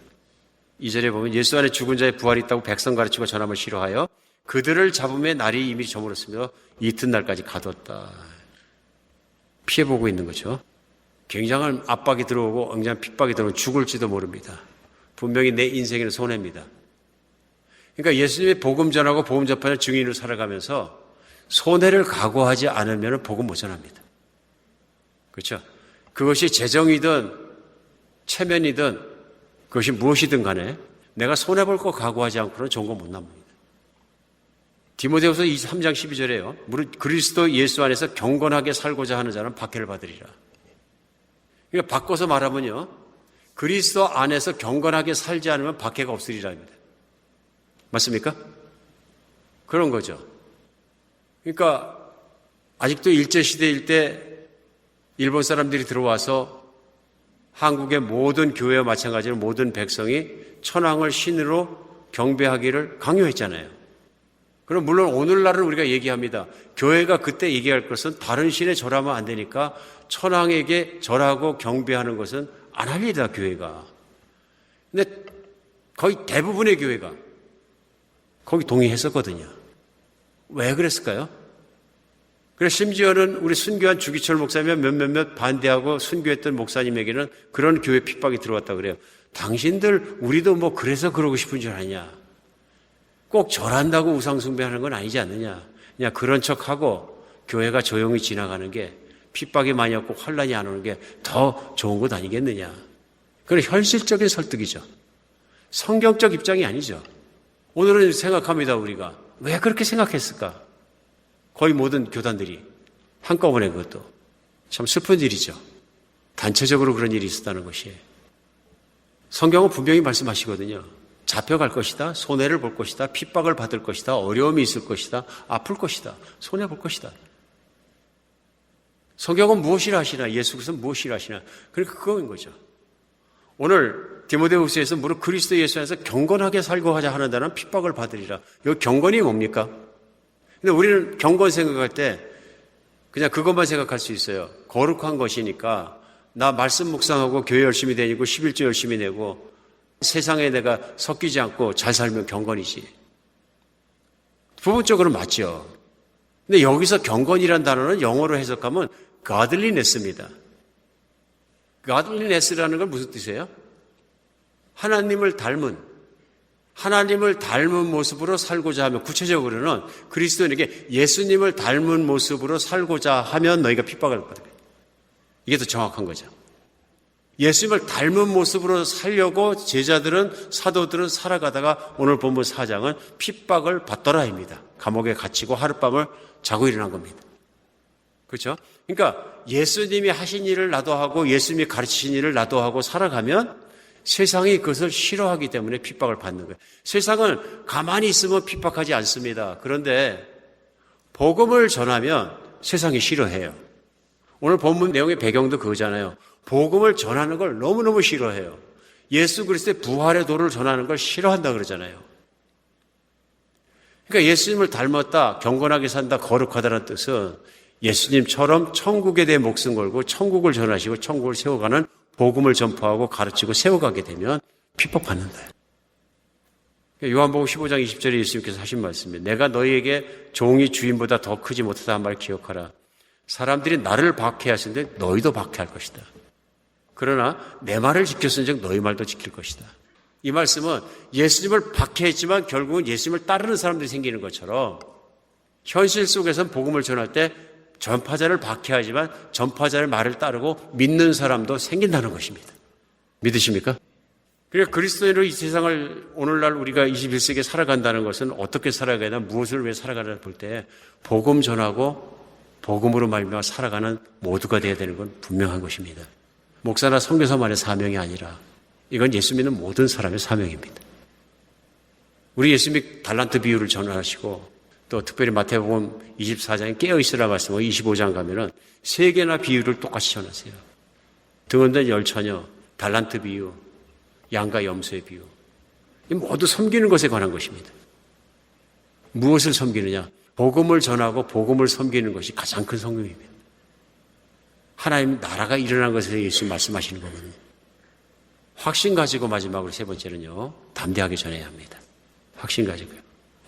2절에 보면 예수 안에 죽은 자의 부활이 있다고 백성 가르치고 전함을 싫어하여 그들을 잡음에 날이 이미 저물었으며 이튿날까지 가뒀다. 피해보고 있는 거죠. 굉장한 압박이 들어오고 굉장한 핍박이 들어오면 죽을지도 모릅니다. 분명히 내 인생에는 손해입니다. 그러니까 예수님의 복음 전하고 복음 접하는 증인으로 살아가면서 손해를 각오하지 않으면 복음 못 전합니다. 그렇죠? 그것이 재정이든 체면이든 그것이 무엇이든 간에 내가 손해볼 거 각오하지 않고는 좋은 거 못 남습니다. 디모데후서 3장 12절에요. 무릇 그리스도 예수 안에서 경건하게 살고자 하는 자는 박해를 받으리라. 그러니까 바꿔서 말하면요, 그리스도 안에서 경건하게 살지 않으면 박해가 없으리라입니다. 맞습니까? 그런 거죠. 그러니까 아직도 일제시대일 때 일본 사람들이 들어와서 한국의 모든 교회와 마찬가지로 모든 백성이 천황을 신으로 경배하기를 강요했잖아요. 그럼 물론 오늘날은 우리가 얘기합니다. 교회가 그때 얘기할 것은 다른 신에 절하면 안 되니까 천황에게 절하고 경배하는 것은 안 합니다, 교회가. 근데 거의 대부분의 교회가 거기 동의했었거든요. 왜 그랬을까요? 그래서 심지어는 우리 순교한 주기철 목사님이 몇몇 반대하고 순교했던 목사님에게는 그런 교회 핍박이 들어왔다고 그래요. 당신들 우리도 뭐 그래서 그러고 싶은 줄 아냐. 꼭 절한다고 우상숭배하는 건 아니지 않느냐. 그냥 그런 척하고 교회가 조용히 지나가는 게 핍박이 많이 없고 환란이 안 오는 게 더 좋은 것 아니겠느냐. 그건 현실적인 설득이죠. 성경적 입장이 아니죠. 오늘은 생각합니다, 우리가. 왜 그렇게 생각했을까? 거의 모든 교단들이 한꺼번에 그것도 참 슬픈 일이죠. 단체적으로 그런 일이 있었다는 것이. 성경은 분명히 말씀하시거든요. 잡혀갈 것이다. 손해를 볼 것이다. 핍박을 받을 것이다. 어려움이 있을 것이다. 아플 것이다. 손해볼 것이다. 성경은 무엇이라 하시나? 예수께서는 무엇이라 하시나? 그러니까 그거인 거죠. 오늘 디모데후서에서 무릇 그리스도 예수 안에서 경건하게 살고 하자 하는다는 핍박을 받으리라. 이 경건이 뭡니까? 근데 우리는 경건 생각할 때 그냥 그것만 생각할 수 있어요. 거룩한 것이니까 나 말씀 묵상하고 교회 열심히 다니고 11조 열심히 내고 세상에 내가 섞이지 않고 잘 살면 경건이지. 부분적으로 맞죠. 근데 여기서 경건이란 단어는 영어로 해석하면 godliness입니다. godliness라는 건 무슨 뜻이에요? 하나님을 닮은 모습으로 살고자 하면, 구체적으로는 그리스도인에게 예수님을 닮은 모습으로 살고자 하면 너희가 핍박을 받을 거예요. 이게 더 정확한 거죠. 예수님을 닮은 모습으로 살려고 제자들은, 사도들은 살아가다가 오늘 본문 4장은 핍박을 받더라입니다. 감옥에 갇히고 하룻밤을 자고 일어난 겁니다. 그렇죠? 그러니까 예수님이 하신 일을 나도 하고 예수님이 가르치신 일을 나도 하고 살아가면 세상이 그것을 싫어하기 때문에 핍박을 받는 거예요. 세상은 가만히 있으면 핍박하지 않습니다. 그런데 복음을 전하면 세상이 싫어해요. 오늘 본문 내용의 배경도 그거잖아요. 복음을 전하는 걸 너무너무 싫어해요. 예수 그리스도의 부활의 도를 전하는 걸 싫어한다 그러잖아요. 그러니까 예수님을 닮았다, 경건하게 산다, 거룩하다는 뜻은 예수님처럼 천국에 대해 목숨 걸고 천국을 전하시고 천국을 세워가는 복음을 전파하고 가르치고 세워가게 되면 핍박받는다. 요한복음 15장 20절에 예수님께서 하신 말씀이에요. 내가 너희에게 종이 주인보다 더 크지 못하다 한 말 기억하라. 사람들이 나를 박해하시는데 너희도 박해할 것이다. 그러나 내 말을 지켰은즉 너희 말도 지킬 것이다. 이 말씀은 예수님을 박해했지만 결국은 예수님을 따르는 사람들이 생기는 것처럼 현실 속에서는 복음을 전할 때 전파자를 박해하지만 전파자의 말을 따르고 믿는 사람도 생긴다는 것입니다. 믿으십니까? 그러니까 그리스도인으로 이 세상을 오늘날 우리가 21세기에 살아간다는 것은 어떻게 살아가야 되나, 무엇을 왜 살아가나 볼 때 복음 전하고 복음으로 말미암아 살아가는 모두가 되어야 되는 건 분명한 것입니다. 목사나 선교사만의 사명이 아니라 이건 예수 믿는 모든 사람의 사명입니다. 우리 예수님이 달란트 비유를 전하시고 또 특별히 마태복음 24장에 깨어있으라 말씀하고 25장 가면은 3개나 비유를 똑같이 전하세요. 등원된 열처녀, 달란트 비유, 양과 염소의 비유. 이 모두 섬기는 것에 관한 것입니다. 무엇을 섬기느냐? 복음을 전하고 복음을 섬기는 것이 가장 큰 성경입니다. 하나님 나라가 일어난 것에 대해서 예수님 말씀하시는 거거든요. 확신 가지고 마지막으로 세 번째는요, 담대하게 전해야 합니다. 확신 가지고요.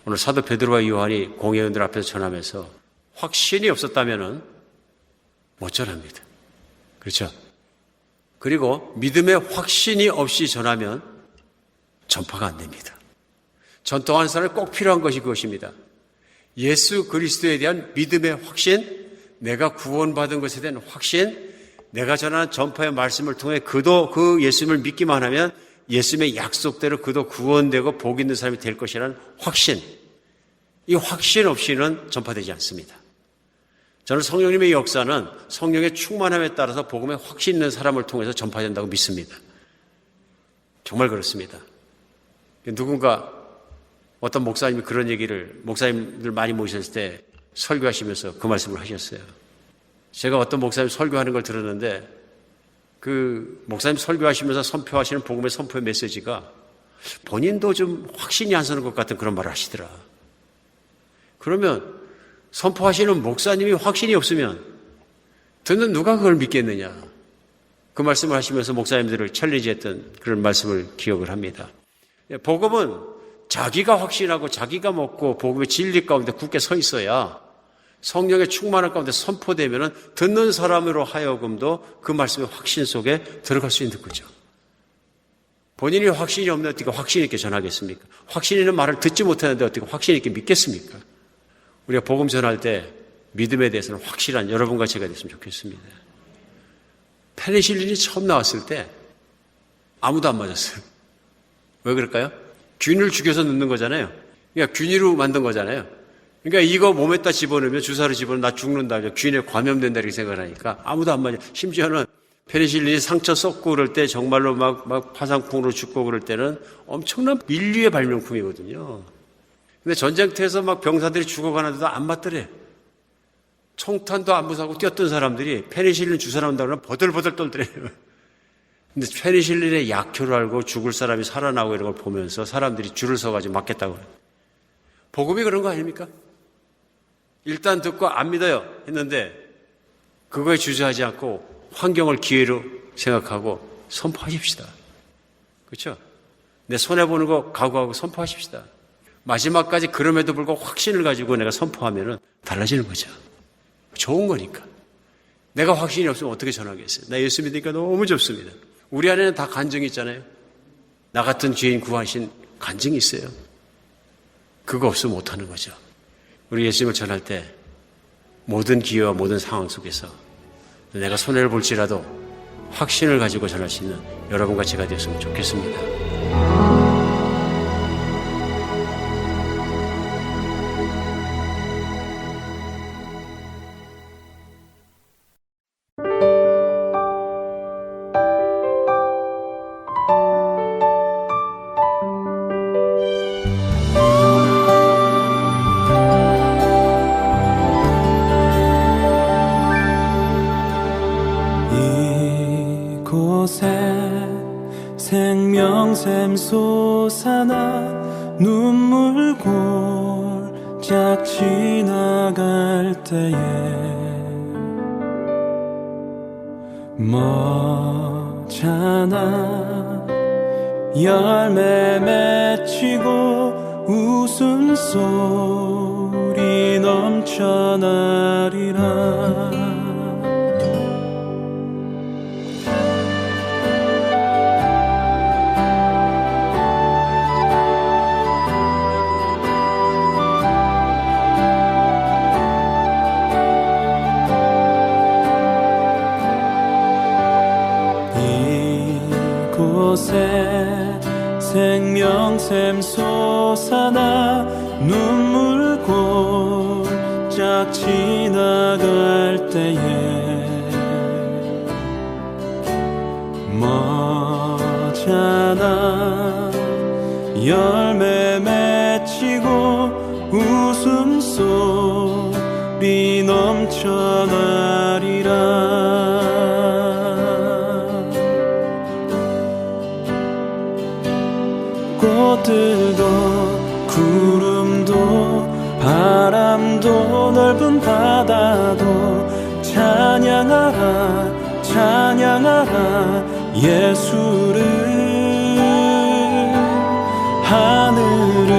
오늘 사도 베드로와 요한이 공회원들 앞에서 전하면서 확신이 없었다면은 못 전합니다. 그렇죠? 그리고 믿음의 확신이 없이 전하면 전파가 안 됩니다. 전통하는 사람이 꼭 필요한 것이 그것입니다. 예수 그리스도에 대한 믿음의 확신, 내가 구원받은 것에 대한 확신, 내가 전하는 전파의 말씀을 통해 그도 그 예수님을 믿기만 하면 예수님의 약속대로 그도 구원되고 복 있는 사람이 될 것이라는 확신. 이 확신 없이는 전파되지 않습니다. 저는 성령님의 역사는 성령의 충만함에 따라서 복음에 확신 있는 사람을 통해서 전파된다고 믿습니다. 정말 그렇습니다. 누군가 어떤 목사님이 그런 얘기를, 목사님들 많이 모셨을 때 설교하시면서 그 말씀을 하셨어요. 제가 어떤 목사님 설교하는 걸 들었는데 그 목사님 설교하시면서 선포하시는 복음의 선포의 메시지가 본인도 좀 확신이 안 서는 것 같은 그런 말을 하시더라. 그러면 선포하시는 목사님이 확신이 없으면 듣는 누가 그걸 믿겠느냐. 그 말씀을 하시면서 목사님들을 챌린지했던 그런 말씀을 기억을 합니다. 복음은 자기가 확신하고 자기가 먹고 복음의 진리 가운데 굳게 서 있어야 성령의 충만한 가운데 선포되면 듣는 사람으로 하여금도 그 말씀의 확신 속에 들어갈 수 있는 거죠. 본인이 확신이 없는데 어떻게 확신 있게 전하겠습니까? 확신 있는 말을 듣지 못하는데 어떻게 확신 있게 믿겠습니까? 우리가 복음 전할 때 믿음에 대해서는 확실한 여러분과 제가 됐으면 좋겠습니다. 페니실린이 처음 나왔을 때 아무도 안 맞았어요. 왜 그럴까요? 균을 죽여서 넣는 거잖아요. 그러니까 균이로 만든 거잖아요. 그러니까 이거 몸에다 집어넣으면 주사를 집어넣으면 나 죽는다. 균에 감염된다 이렇게 생각하니까 아무도 안 맞아요. 심지어는 페니실린이 상처 썩고 그럴 때 정말로 막 화상풍으로 죽고 그럴 때는 엄청난 인류의 발명품이거든요. 근데 전쟁터에서 막 병사들이 죽어가는데도 안 맞더래. 총탄도 안 부사고 뛰었던 사람들이 페니실린 주사 나온다 그러면 버들버들 떨더래요. 근데 페니실린의 약효를 알고 죽을 사람이 살아나고 이런 걸 보면서 사람들이 줄을 서가지고 맞겠다고 그래요. 복음이 그런 거 아닙니까? 일단 듣고 안 믿어요 했는데 그거에 주저하지 않고 환경을 기회로 생각하고 선포하십시다. 그렇죠? 내 손해보는 거 각오하고 선포하십시다. 마지막까지 그럼에도 불구하고 확신을 가지고 내가 선포하면 달라지는 거죠. 좋은 거니까. 내가 확신이 없으면 어떻게 전하겠어요? 나 예수 믿으니까 너무 좋습니다. 우리 안에는 다 간증이 있잖아요. 나 같은 죄인 구하신 간증이 있어요. 그거 없으면 못하는 거죠. 우리 예수님을 전할 때 모든 기회와 모든 상황 속에서 내가 손해를 볼지라도 확신을 가지고 전할 수 있는 여러분과 제가 되었으면 좋겠습니다. 생명샘 솟아나 눈물 골짝 지나갈 때에 머잖아 열매 맺히고 웃음소리 넘치고 넘쳐나리라. 이곳에 생명샘 솟아나 눈물 골짝 지나갈 때에 머잖아 열매 맺히고 웃음소리 넘쳐나리라. 꽃들도 구름도 바람도 넓은 바다도 찬양하라 찬양하라 예수를. 하늘을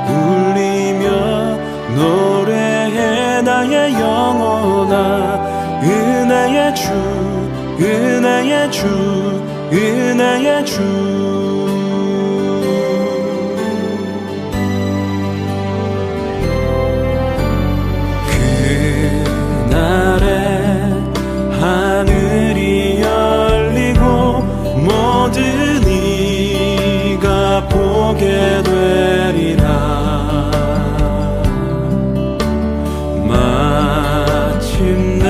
울리며 노래해 나의 영혼아. 은혜의 주 은혜의 주 은혜의 주. 하늘이 열리고 모든 이가 보게 되리라. 마침내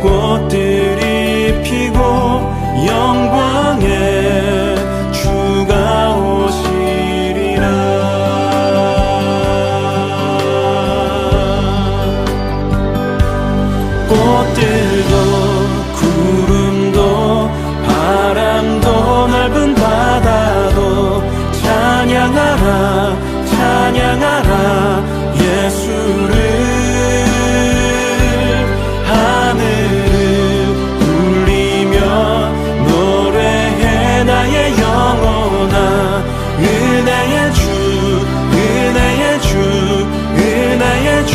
꽃들이 피고 영광의 주가 오시리라. 꽃들도 구름도 바람도 넓은 바다도 찬양하라 찬양하라 예수를. 하늘을 울리며 노래해 나의 영혼아. 은혜의 주 은혜의 주 은혜의 주.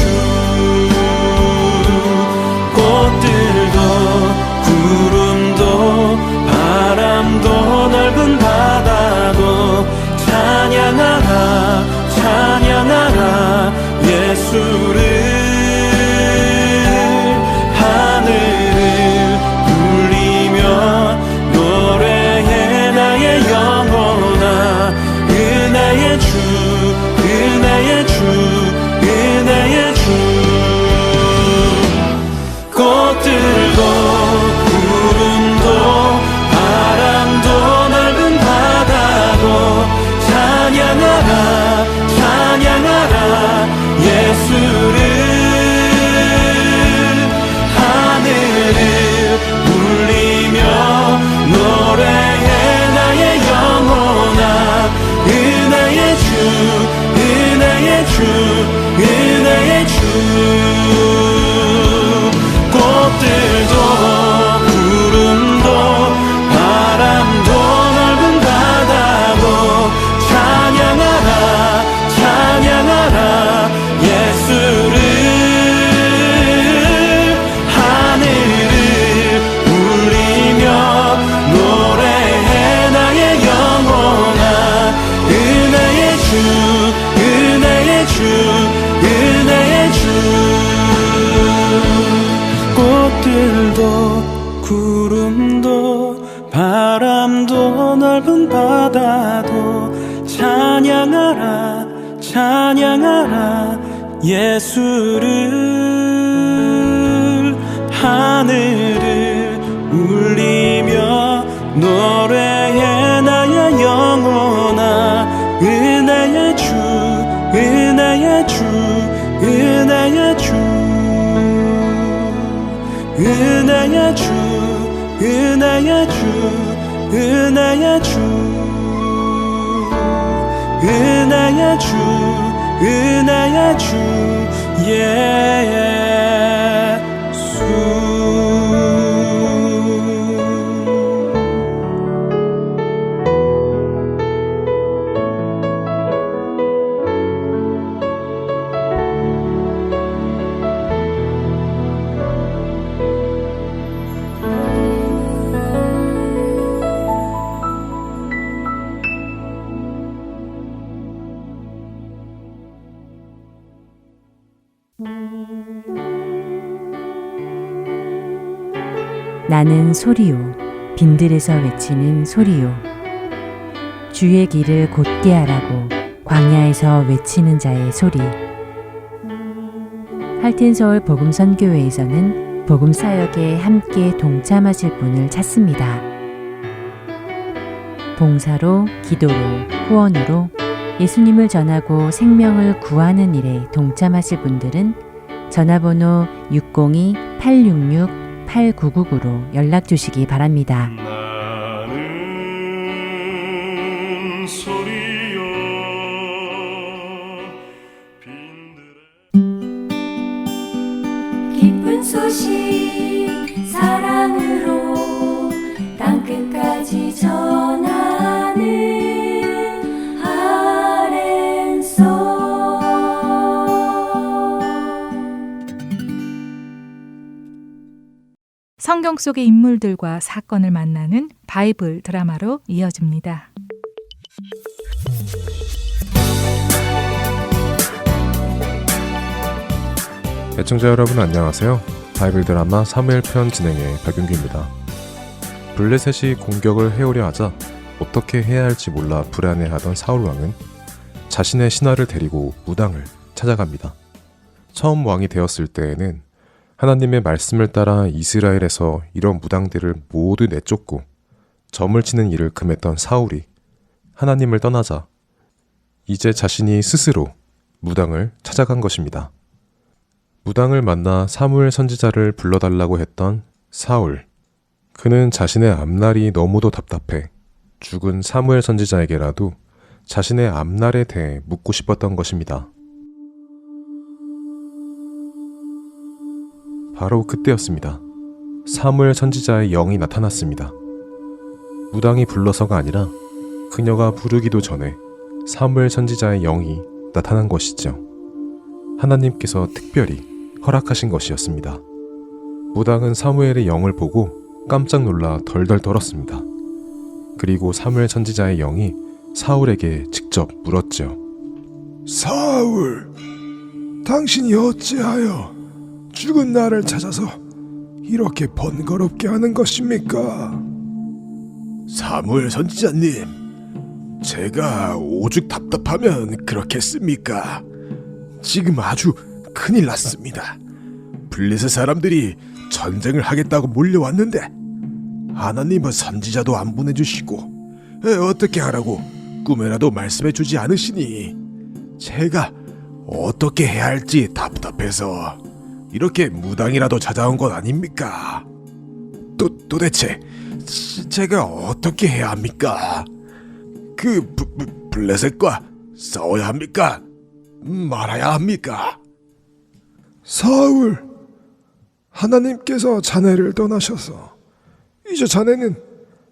꽃들도 구름도 바람도 넓은 바다도 찬양하라 찬양하라 예수를. 하늘을 울리며 노래해 나의 영혼아. 은혜의 주 은혜의 주 은혜의 주. 꽃들도 구름도 바람도 넓은 바다도 찬양하라 찬양하라 예수를. 하늘을 울리며 노래해 나의 영혼아. 은혜의 주 은혜의 주 은혜의 주. 꽃들도 구름도 바람도 넓은 바다도 찬양하라 찬양하라 예수를. 하늘을 울리며 노래해 나의 영혼아. 은혜의 주 은혜의 주 은혜의 주. 꽃들도 구름도 바람도 넓은 바다도 찬양하라 찬양하라 예수를. 하늘을 울리며 노래해 나의 영혼아. 은혜의 주 은혜의 주 은혜의 주. 은혜의 주 은혜의 주 은혜의 주. 은혜의 주 은혜의 주 예수. 나는 소리요, 빈들에서 외치는 소리요. 주의 길을 곧게 하라고 광야에서 외치는 자의 소리. 할텐서울 복음선교회에서는 복음사역에 함께 동참하실 분을 찾습니다. 봉사로, 기도로, 후원으로 예수님을 전하고 생명을 구하는 일에 동참하실 분들은 전화번호 602-866-8999로 연락 주시기 바랍니다. 나는 소리여 기쁜 소식 사랑으로 땅끝까지 전하는 아랜소. 성경 속의 인물들과 사건을 만나는 바이블 드라마로 이어집니다. 애청자 여러분 안녕하세요. 바이블 드라마 사무엘 편 진행의 박윤규입니다. 블레셋이 공격을 해오려 하자 어떻게 해야 할지 몰라 불안해하던 사울 왕은 자신의 신하를 데리고 무당을 찾아갑니다. 처음 왕이 되었을 때에는 하나님의 말씀을 따라 이스라엘에서 이런 무당들을 모두 내쫓고 점을 치는 일을 금했던 사울이 하나님을 떠나자 이제 자신이 스스로 무당을 찾아간 것입니다. 무당을 만나 사무엘 선지자를 불러달라고 했던 사울. 그는 자신의 앞날이 너무도 답답해 죽은 사무엘 선지자에게라도 자신의 앞날에 대해 묻고 싶었던 것입니다. 바로 그때였습니다. 사무엘 선지자의 영이 나타났습니다. 무당이 불러서가 아니라 그녀가 부르기도 전에 사무엘 선지자의 영이 나타난 것이죠. 하나님께서 특별히 허락하신 것이었습니다. 무당은 사무엘의 영을 보고 깜짝 놀라 덜덜 떨었습니다. 그리고 사무엘 선지자의 영이 사울에게 직접 물었죠. 사울, 당신이 어찌하여 죽은 나를 찾아서 이렇게 번거롭게 하는 것입니까? 사무엘 선지자님, 제가 오죽 답답하면 그렇겠습니까? 지금 아주 큰일 났습니다. 블레셋 사람들이 전쟁을 하겠다고 몰려왔는데 하나님은 선지자도 안 보내주시고 어떻게 하라고 꿈에라도 말씀해주지 않으시니 제가 어떻게 해야 할지 답답해서 이렇게 무당이라도 찾아온 것 아닙니까? 도대체 제가 어떻게 해야 합니까? 그 블레셋과 싸워야 합니까? 말아야 합니까? 사울, 하나님께서 자네를 떠나셔서 이제 자네는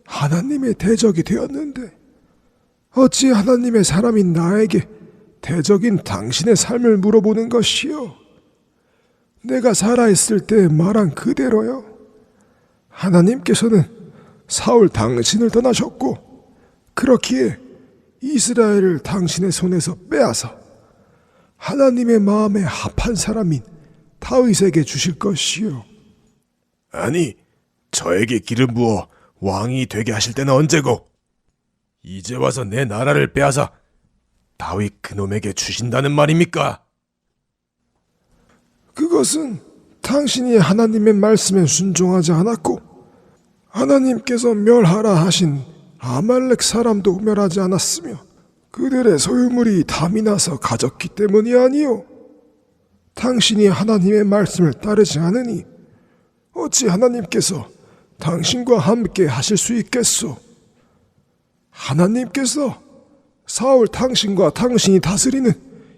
하나님의 대적이 되었는데 어찌 하나님의 사람인 나에게 대적인 당신의 삶을 물어보는 것이요? 내가 살아있을 때 말한 그대로요. 하나님께서는 사울 당신을 떠나셨고 그렇기에 이스라엘을 당신의 손에서 빼앗아 하나님의 마음에 합한 사람인 다윗에게 주실 것이요. 아니, 저에게 기름 부어 왕이 되게 하실 때는 언제고? 이제 와서 내 나라를 빼앗아 다윗 그놈에게 주신다는 말입니까? 그것은 당신이 하나님의 말씀에 순종하지 않았고 하나님께서 멸하라 하신 아말렉 사람도 멸하지 않았으며 그들의 소유물이 담이 나서 가졌기 때문이 아니요. 당신이 하나님의 말씀을 따르지 않으니 어찌 하나님께서 당신과 함께 하실 수 있겠소? 하나님께서 사울 당신과 당신이 다스리는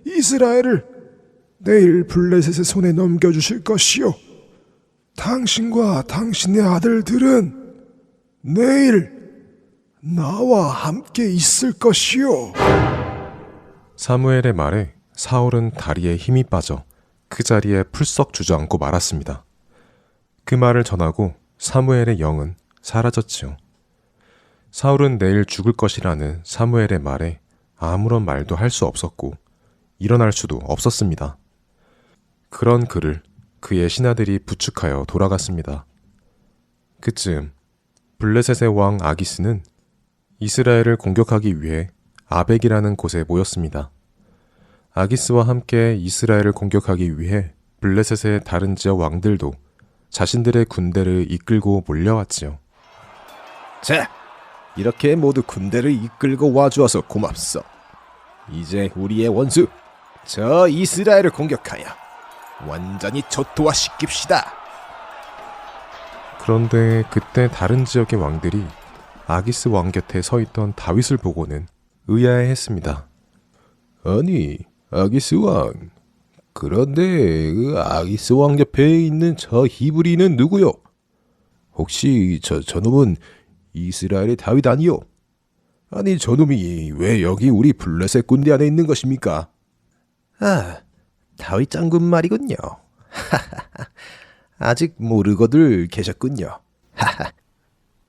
이스라엘을 내일 블레셋의 손에 넘겨주실 것이요. 당신과 당신의 아들들은 내일 나와 함께 있을 것이요. 사무엘의 말에 사울은 다리에 힘이 빠져 그 자리에 풀썩 주저앉고 말았습니다. 그 말을 전하고 사무엘의 영은 사라졌지요. 사울은 내일 죽을 것이라는 사무엘의 말에 아무런 말도 할 수 없었고 일어날 수도 없었습니다. 그런 그를 그의 신하들이 부축하여 돌아갔습니다. 그쯤 블레셋의 왕 아기스는 이스라엘을 공격하기 위해 아벡이라는 곳에 모였습니다. 아기스와 함께 이스라엘을 공격하기 위해 블레셋의 다른 지역 왕들도 자신들의 군대를 이끌고 몰려왔지요. 자, 이렇게 모두 군대를 이끌고 와주어서 고맙소. 이제 우리의 원수 저 이스라엘을 공격하여 완전히 초토화시킵시다. 그런데 그때 다른 지역의 왕들이 아기스 왕 곁에 서 있던 다윗을 보고는 의아해했습니다. 아니, 아기스 왕. 그런데 그 아기스 왕 옆에 있는 저 히브리는 누구요? 혹시 저놈은 이스라엘의 다윗 아니요? 아니, 저놈이 왜 여기 우리 블레셋 군대 안에 있는 것입니까? 아, 다윗 장군 말이군요. 아직 모르고들 계셨군요.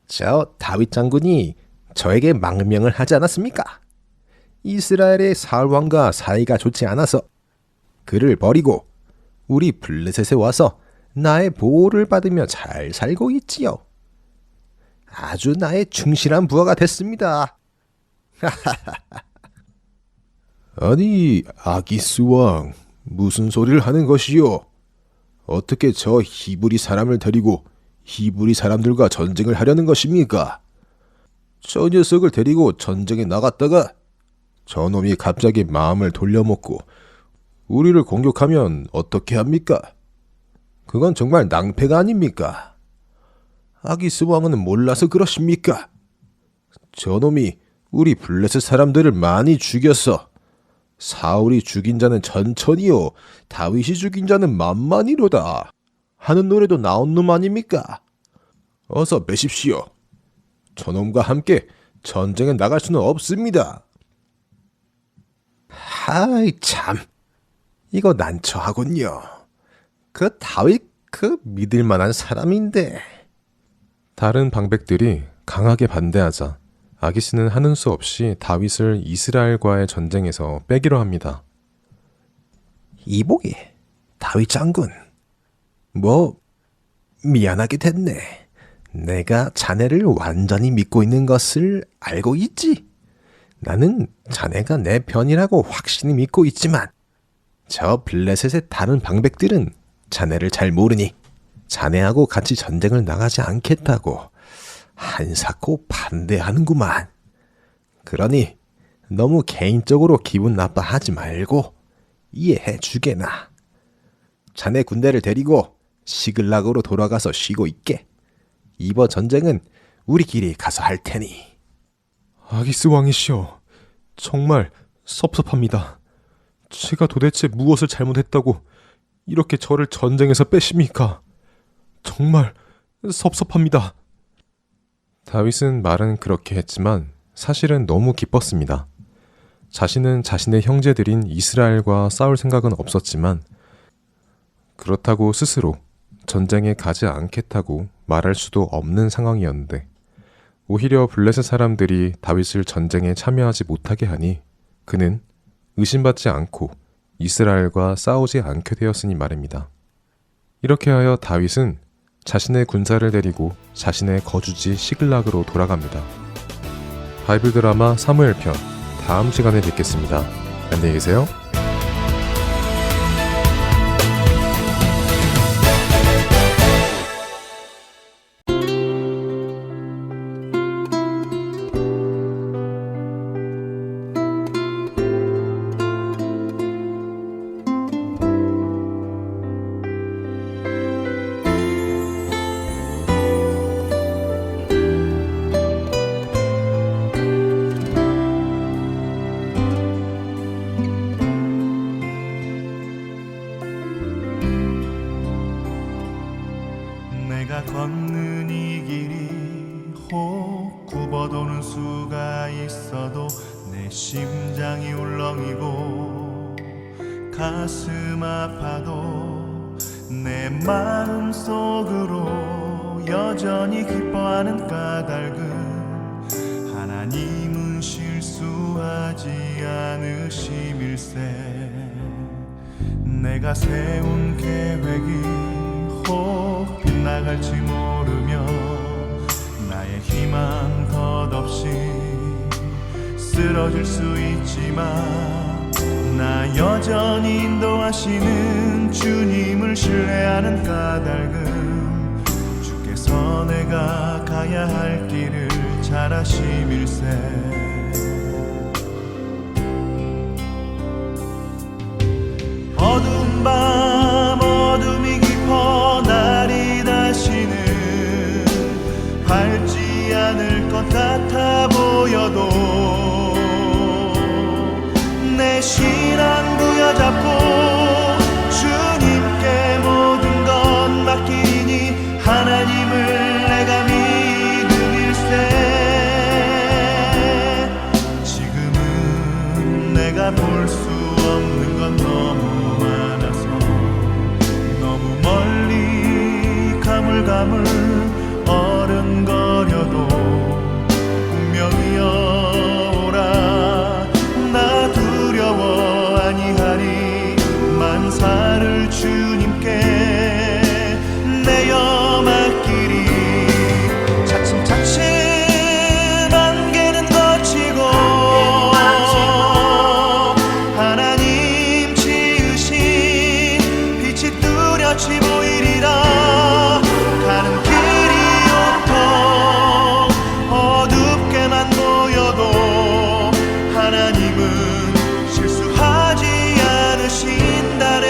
저 다윗 장군이 저에게 망명을 하지 않았습니까? 이스라엘의 사울 왕과 사이가 좋지 않아서 그를 버리고 우리 블레셋에 와서 나의 보호를 받으며 잘 살고 있지요. 아주 나의 충실한 부하가 됐습니다. 아니, 아기스 왕, 무슨 소리를 하는 것이요? 어떻게 저 히브리 사람을 데리고 히브리 사람들과 전쟁을 하려는 것입니까? 저 녀석을 데리고 전쟁에 나갔다가 저놈이 갑자기 마음을 돌려먹고 우리를 공격하면 어떻게 합니까? 그건 정말 낭패가 아닙니까? 아기스 왕은 몰라서 그러십니까? 저놈이 우리 블레셋 사람들을 많이 죽였어. 사울이 죽인 자는 천천히요, 다윗이 죽인 자는 만만히로다 하는 노래도 나온 놈 아닙니까? 어서 매십시오. 저놈과 함께 전쟁에 나갈 수는 없습니다. 하이 참, 이거 난처하군요. 그 다윗 그 믿을 만한 사람인데. 다른 방백들이 강하게 반대하자 아기스는 하는 수 없이 다윗을 이스라엘과의 전쟁에서 빼기로 합니다. 이보게, 다윗 장군. 뭐 미안하게 됐네. 내가 자네를 완전히 믿고 있는 것을 알고 있지. 나는 자네가 내 편이라고 확신히 믿고 있지만 저 블레셋의 다른 방백들은 자네를 잘 모르니 자네하고 같이 전쟁을 나가지 않겠다고 한사코 반대하는구만. 그러니 너무 개인적으로 기분 나빠하지 말고 이해해 주게나. 자네 군대를 데리고 시글락으로 돌아가서 쉬고 있게. 이번 전쟁은 우리끼리 가서 할 테니. 아기스 왕이시여, 정말 섭섭합니다. 제가 도대체 무엇을 잘못했다고 이렇게 저를 전쟁에서 빼십니까? 정말 섭섭합니다. 다윗은 말은 그렇게 했지만 사실은 너무 기뻤습니다. 자신은 자신의 형제들인 이스라엘과 싸울 생각은 없었지만 그렇다고 스스로 전쟁에 가지 않겠다고 말할 수도 없는 상황이었는데 오히려 블레셋 사람들이 다윗을 전쟁에 참여하지 못하게 하니 그는 의심받지 않고 이스라엘과 싸우지 않게 되었으니 말입니다. 이렇게 하여 다윗은 자신의 군사를 데리고 자신의 거주지 시글락으로 돌아갑니다. 바이블 드라마 사무엘 편 다음 시간에 뵙겠습니다. 안녕히 계세요. 내가 걷는 이 길이 혹 굽어도는 수가 있어도 내 심장이 울렁이고 가슴 아파도 내 마음 속으로 여전히 기뻐하는 까닭은 하나님은 실수하지 않으심일세. 내가 세운 계획이 혹 빗나갈지 모르며 나의 희망 덧없이 쓰러질 수 있지만 나 여전히 인도하시는 주님을 신뢰하는 까닭은 주께서 내가 가야 할 길을 잘 아심일세. 어두운 밤 어둠이 깊어 날이 다시는 밝지 않을 것 같아 보여도 내 신앙 부여잡고 주님께 모든 것 맡기니 하나님을 내가 믿음일세. 지금은 내가 볼 수 없는 건 너무 많아서 너무 멀리 가물가물 어른거려도 분명히 오라 나 두려워 아니하리. 만사를 주님께 내어 맡기리. 차츰차츰 안개는 거치고 하나님 지으신 빛이 뚜렷이 보이리라. 가는 길이 온통 어둡게만 보여도 하나님은 실수하지 않으신다네.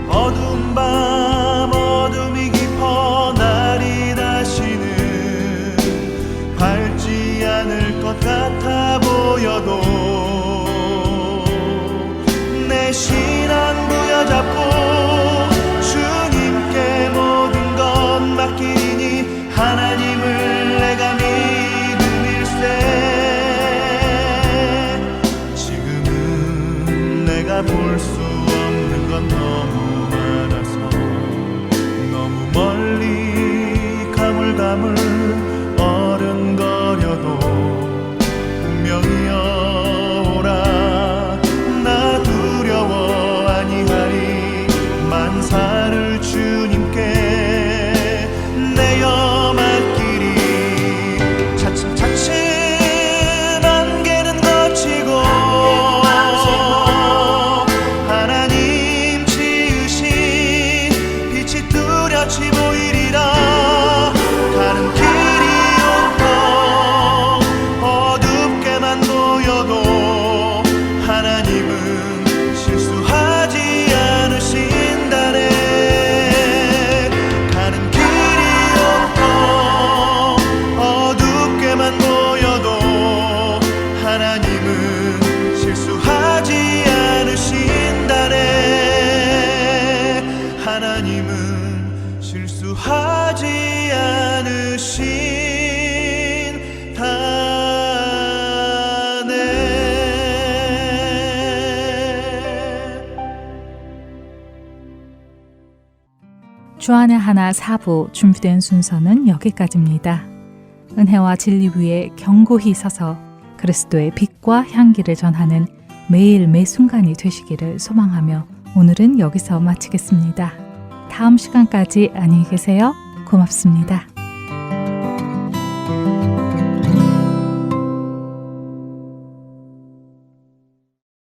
어두운 밤 어둠이 깊어 날이 다시는 밝지 않을 것 같아 보여도 내 신앙 부여잡고 주님께 모든 것 맡기니 하나님을 내가 믿음일세. 지금은 내가 볼 수 없는 건 너무 많아서 너무 멀리 가물가물 어른거려도 분명히 오라 나 두려워 아니하리. 만사를 주님께 내어 맡기리. 차츰차츰 안개는 거치고 하나님 지으신 빛이 뚜렷이 보이리라. 가는 길이 온통 어둡게만 보여도 하나님은 실수하지 않으신다네. 가는 길이 온통 어둡게만 보여도 하나님은 실수하지 않으신다네. 하나님은 실수하지 않으신다네. 주안의 하나 4부 준비된 순서는 여기까지입니다. 은혜와 진리 위에 견고히 서서 그리스도의 빛과 향기를 전하는 매일 매 순간이 되시기를 소망하며 오늘은 여기서 마치겠습니다. 다음 시간까지 안녕히 계세요. 고맙습니다.